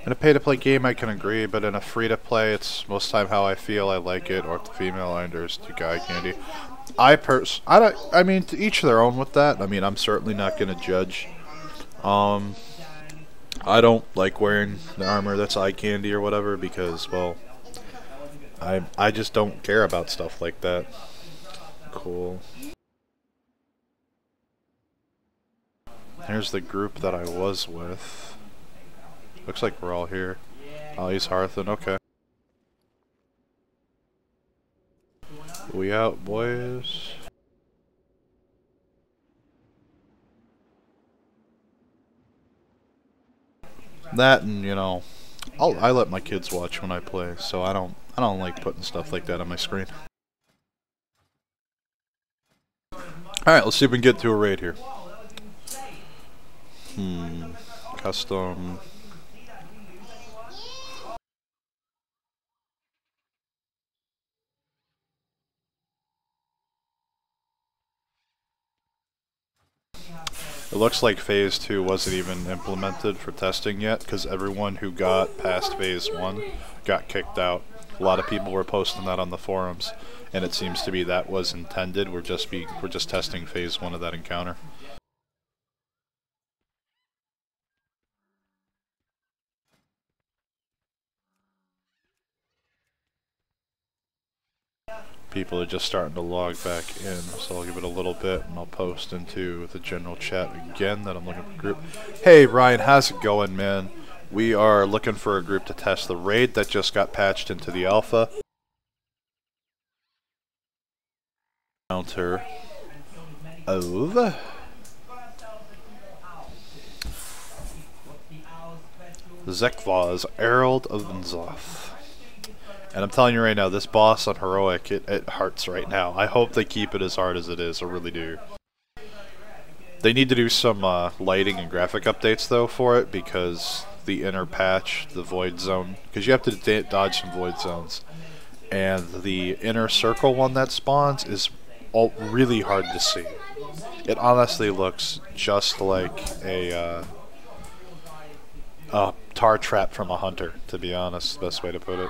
In a pay-to-play game, I can agree, but in a free-to-play, it's most time how I feel. I like it, or if the female enders to guy candy. I mean, to each their own with that. I mean, I'm certainly not going to judge. I don't like wearing the armor that's eye candy or whatever because, well, I just don't care about stuff like that. Cool. Here's the group that I was with. Looks like we're all here. Oh, he's Hearthen, okay. We out, boys. That and, you know, I let my kids watch when I play, so I don't like putting stuff like that on my screen. Alright, let's see if we can get to a raid here. Custom. It looks like Phase 2 wasn't even implemented for testing yet, because everyone who got past Phase 1 got kicked out. A lot of people were posting that on the forums, and it seems to be that was intended. We're just testing Phase 1 of that encounter. People are just starting to log back in, so I'll give it a little bit and I'll post into the general chat again that I'm looking for a group. Hey Ryan, how's it going, man? We are looking for a group to test the raid that just got patched into the alpha. Counter of Zekvaz, Herald of Nzoth. And I'm telling you right now, this boss on Heroic, it hurts right now. I hope they keep it as hard as it is, I really do. They need to do some lighting and graphic updates, though, for it, because the inner patch, the Void Zone, because you have to dodge some Void Zones. And the inner circle one that spawns is really hard to see. It honestly looks just like a tar trap from a hunter, to be honest, best way to put it.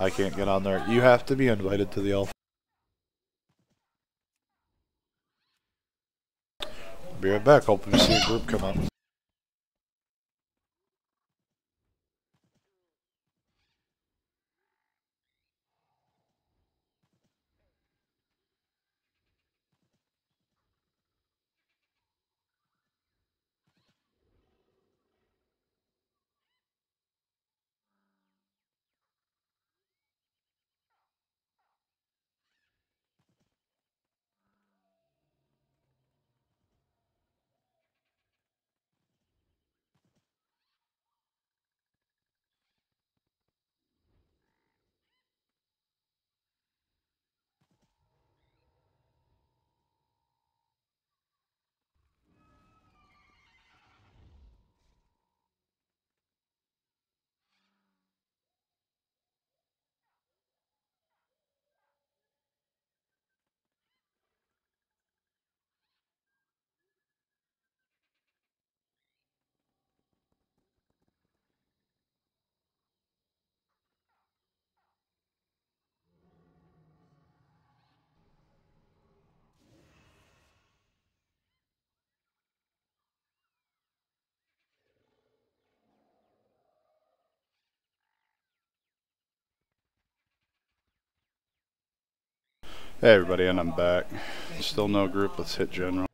I can't get on there. You have to be invited to the alpha. Be right back. Hoping to see a group come up. Hey everybody, and I'm back. Still no group. Let's hit general.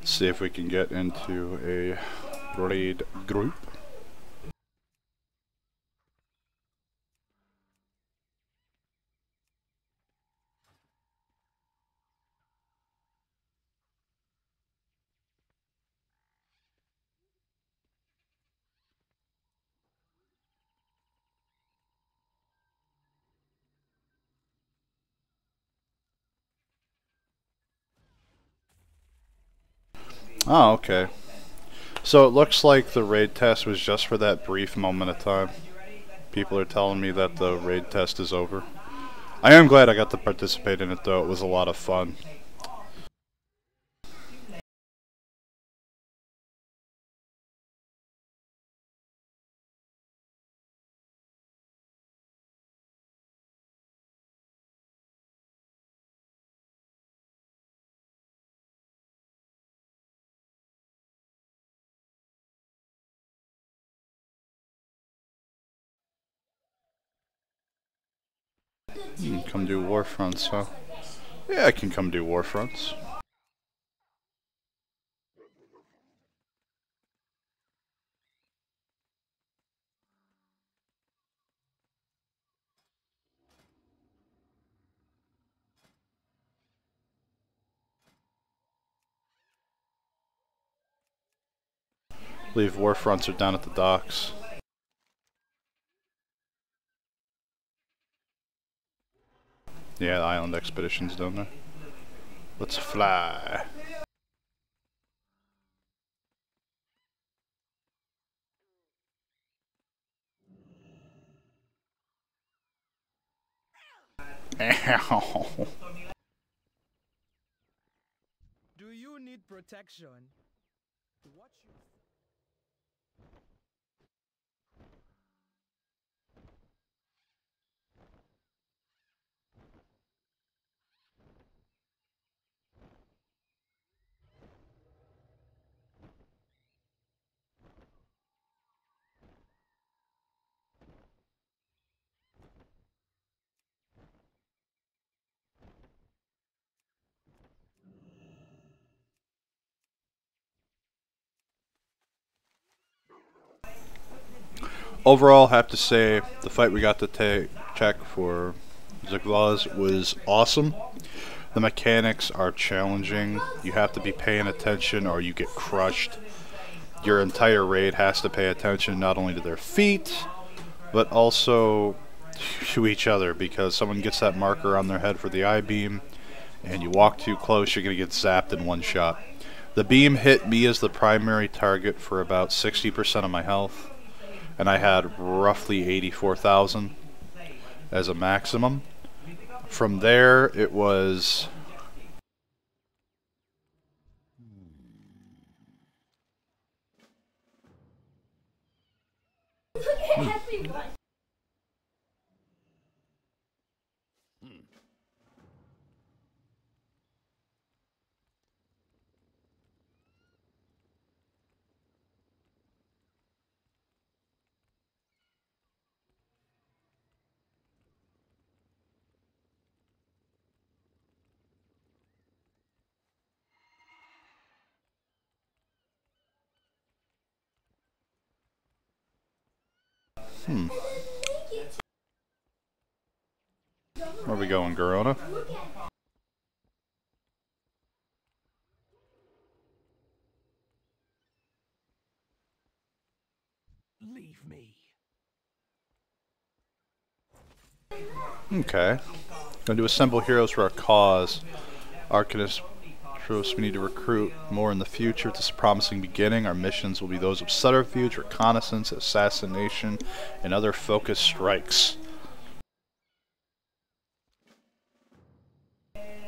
See if we can get into a raid group. Oh, okay. So it looks like the raid test was just for that brief moment of time. People are telling me that the raid test is over. I am glad I got to participate in it though. It was a lot of fun. Come do Warfronts, huh? Yeah, I can come do Warfronts. I believe Warfronts are down at the docks. Yeah, the island expedition's down there. Let's fly. Ow. Do you need protection? Watch your... Overall, have to say the fight we got to check for Xayj was awesome. The mechanics are challenging. You have to be paying attention or you get crushed. Your entire raid has to pay attention not only to their feet, but also to each other, because someone gets that marker on their head for the I-beam and you walk too close, you're going to get zapped in one shot. The beam hit me as the primary target for about 60% of my health, and I had roughly 84,000 as a maximum. From there, it was... Where we going, Garona? Leave me. Okay. Going to assemble heroes for our cause. Arcanist troops we need to recruit more in the future. It's a promising beginning. Our missions will be those of subterfuge, reconnaissance, assassination, and other focused strikes.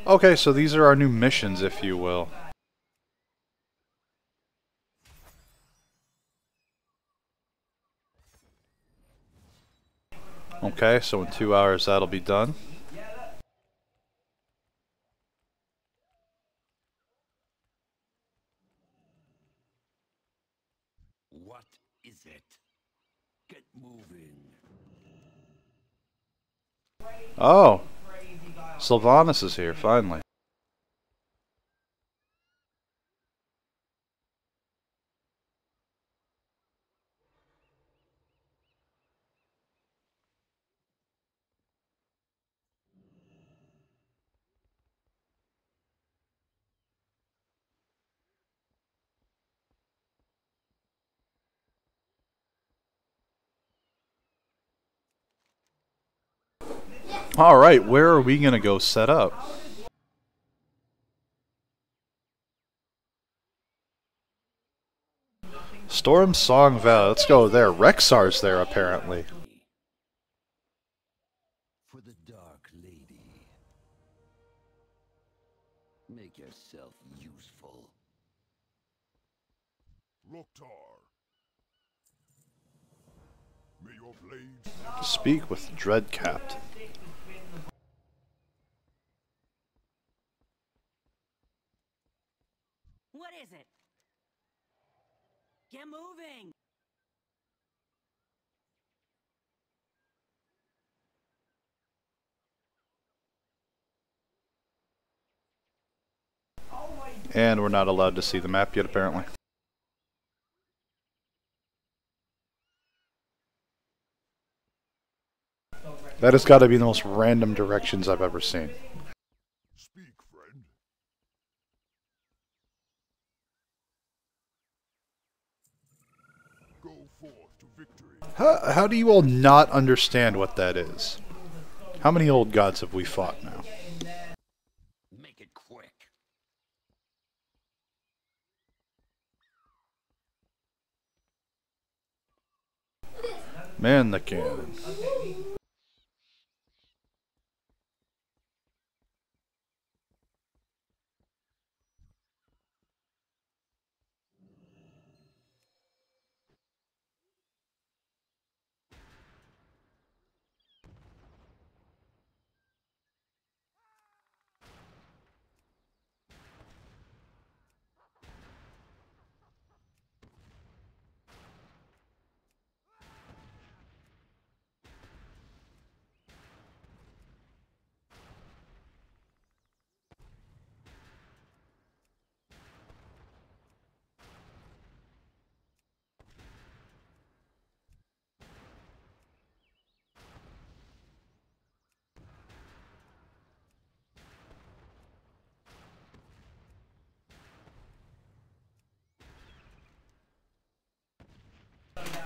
Okay, so these are our new missions, if you will. Okay, so in 2 hours that'll be done. What is it? Get moving. Oh! Sylvanas is here, finally. Alright, where are we gonna go set up? Storm Song Valley, let's go there. Rexar's there, apparently. For the Dark Lady. Make yourself useful. Loktar. May your blade Speak with Dread Captain. What is it? Get moving! And we're not allowed to see the map yet, apparently. That has got to be the most random directions I've ever seen. speak, friend. Go forth to victory. How do you all not understand what that is? How many old gods have we fought now? Make it quick. Man the cannon.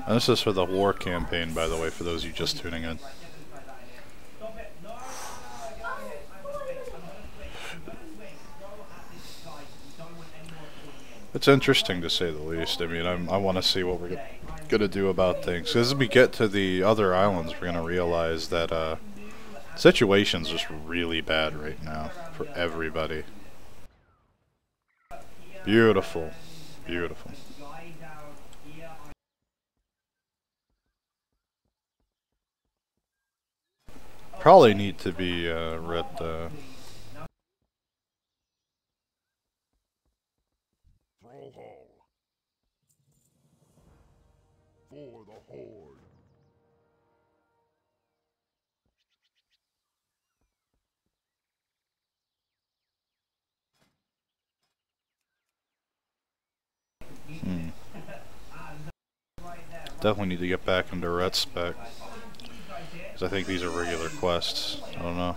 And this is for the war campaign, by the way, for those of you just tuning in. It's interesting to say the least. I mean, I want to see what we're going to do about things. As we get to the other islands, we're going to realize that situation's just really bad right now for everybody. Beautiful. Beautiful. Probably need to be read Thrall Hall. For the Horde. Definitely need to get back into ret spec. Because I think these are regular quests. I don't know.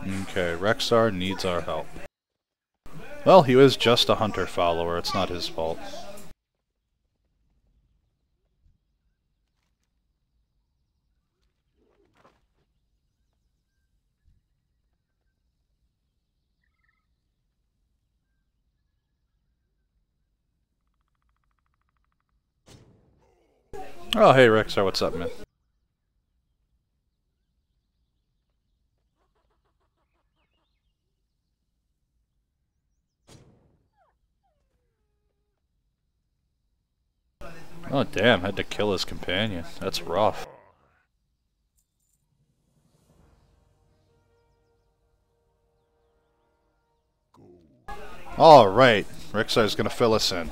Okay, Rexar needs our help. Well, he was just a hunter follower. It's not his fault. Oh, hey Rexar, what's up, man? Oh damn, had to kill his companion. That's rough. Alright, Rexar's gonna fill us in.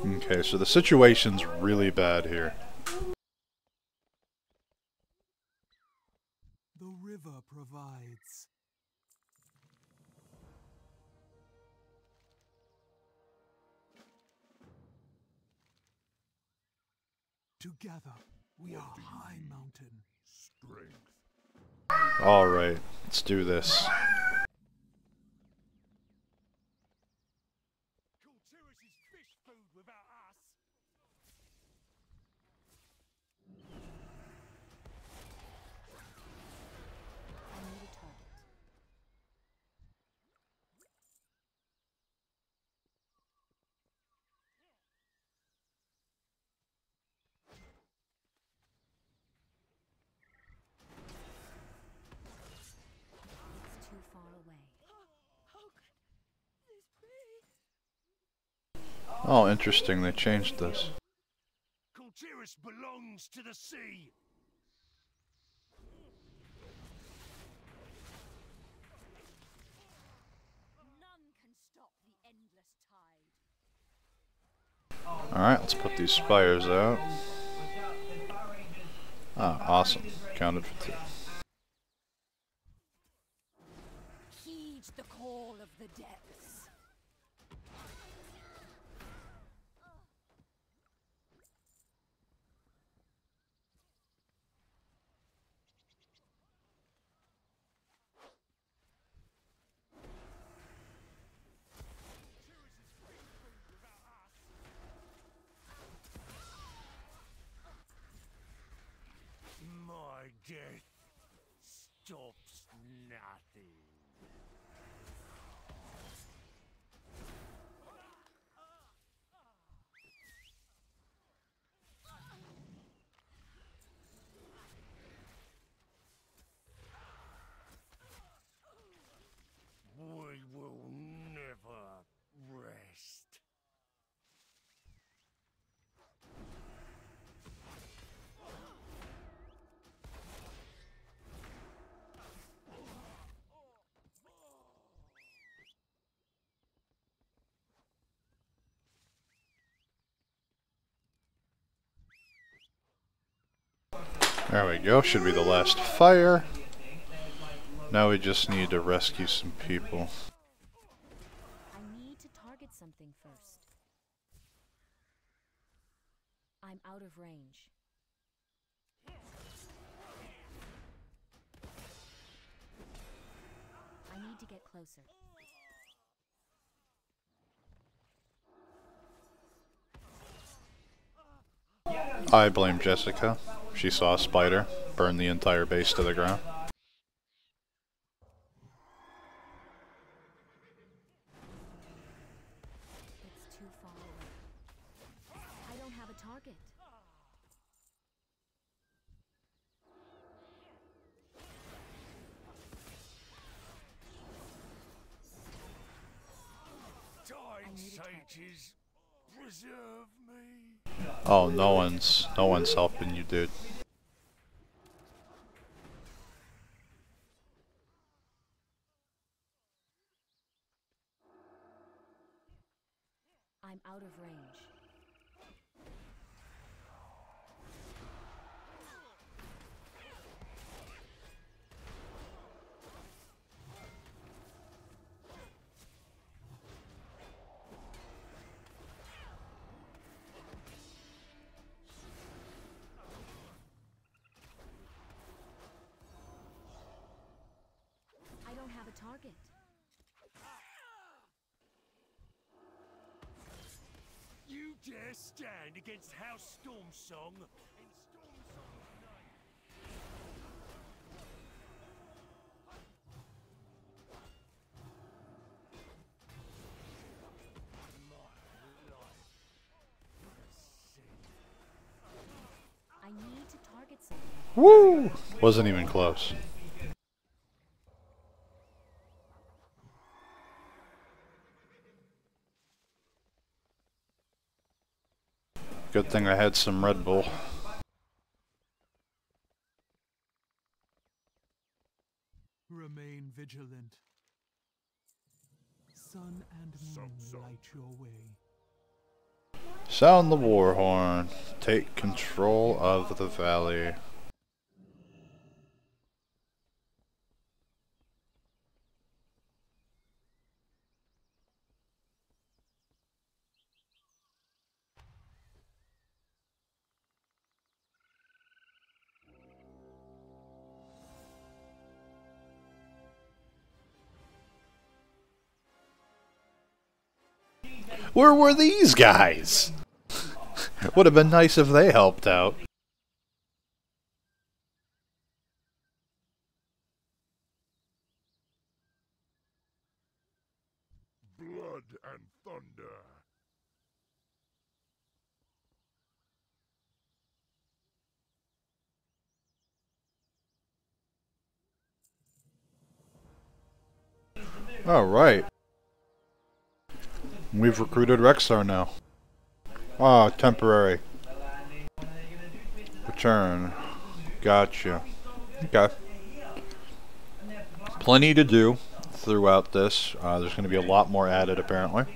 Okay, so the situation's really bad here. The river provides. Together, we are High Mountain. Strength. Alright, let's do this. I need a target. It's too far away. Oh, interesting, they changed this. Kultiris belongs to the sea. None can stop the endless tide. Alright, let's put these spires out. Ah, awesome. Counted for 2. Heed the call of the depths. My death stops nothing. We will never rest. There we go, should be the last fire. Now we just need to rescue some people. I need to target something first. I'm out of range. I need to get closer. I blame Jessica. She saw a spider burn the entire base to the ground. mages, preserve me. Oh, no one's helping you, dude. I'm out of range. I don't have a target. You dare stand against House Stormsong in Stormsong's name? I need to target something. Woo! Wasn't even close. Good thing I had some Red Bull. Remain vigilant. Sun and moon light your way. Sound the war horn. Take control of the valley. Where were these guys? Would have been nice if they helped out. Blood and thunder. Alright. We've recruited Rexar now. Ah, temporary. Return. Gotcha. Okay. Plenty to do throughout this. There's going to be a lot more added, apparently.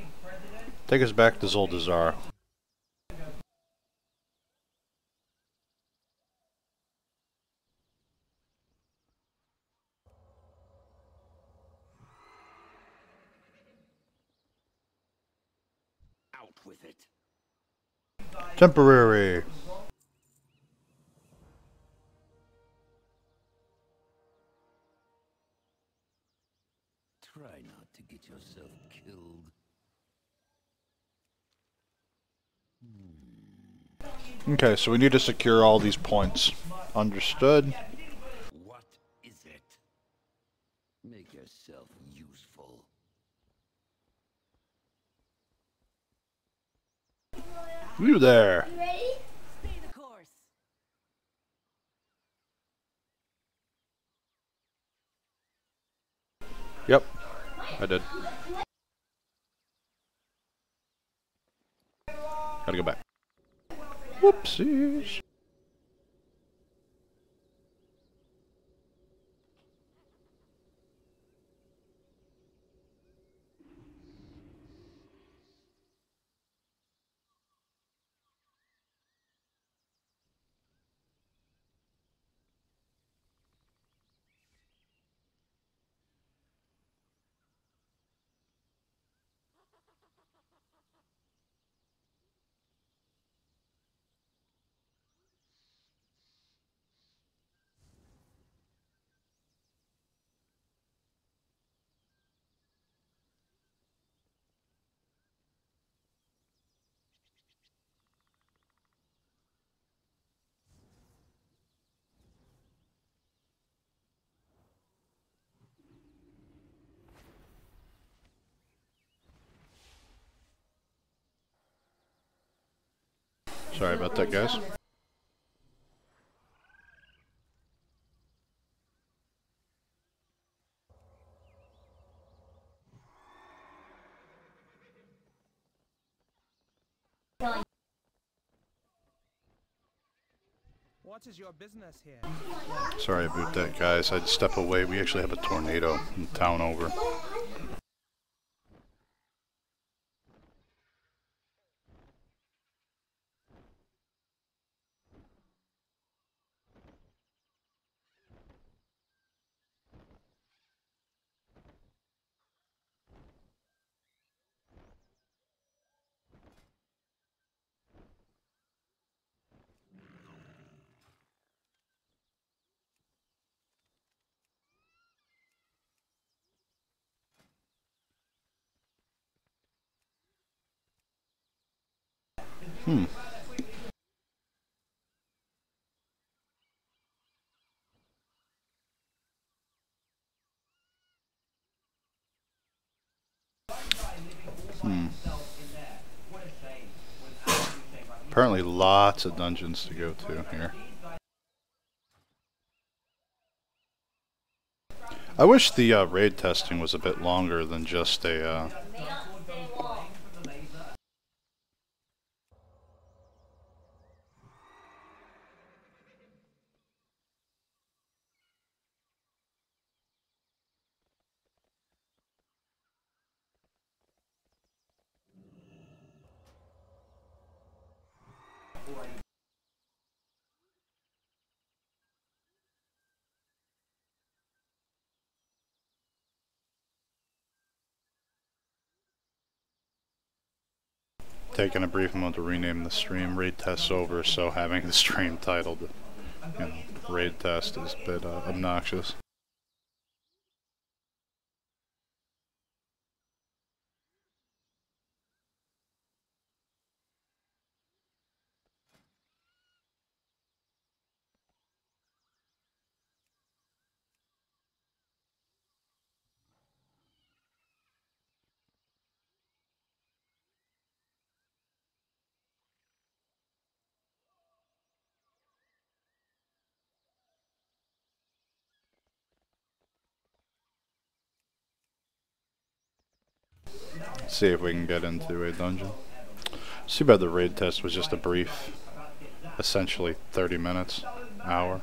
Take us back to Zoldazar. Out with it. Temporary. Try not to get yourself killed. Okay, so we need to secure all these points. Understood. What is it? Make yourself useful. You there. Stay the course. Yep, I did. Gotta go back. Whoopsies. Sorry about that, guys. What is your business here? Sorry about that, guys. I'd step away. We actually have a tornado in the town over. Hmm. Apparently lots of dungeons to go to here. I wish the raid testing was a bit longer than just a... taking a brief moment to rename the stream. Raid test's over, so having the stream titled, you know, raid test is a bit obnoxious. See if we can get into a dungeon. Too bad the raid test was just a brief, essentially 30 minutes, hour.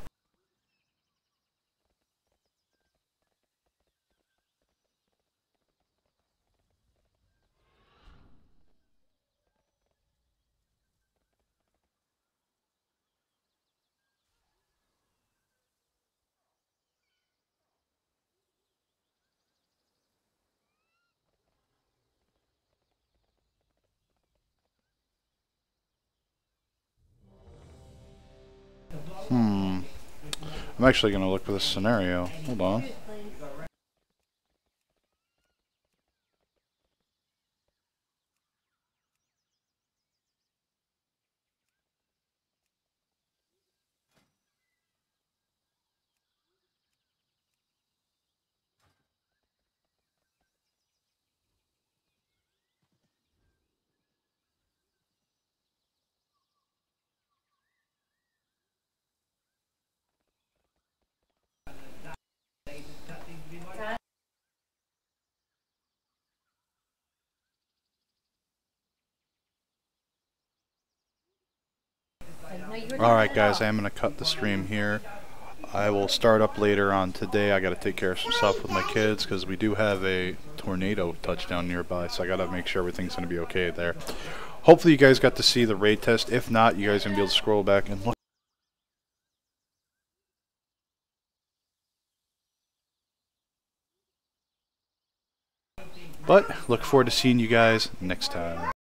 I'm actually going to look for this scenario. Hold on. Alright guys, I am going to cut the stream here. I will start up later on today. I got to take care of some stuff with my kids because we do have a tornado touchdown nearby, so I got to make sure everything's going to be okay there. Hopefully you guys got to see the raid test. If not, you guys are going to be able to scroll back and look. But look forward to seeing you guys next time.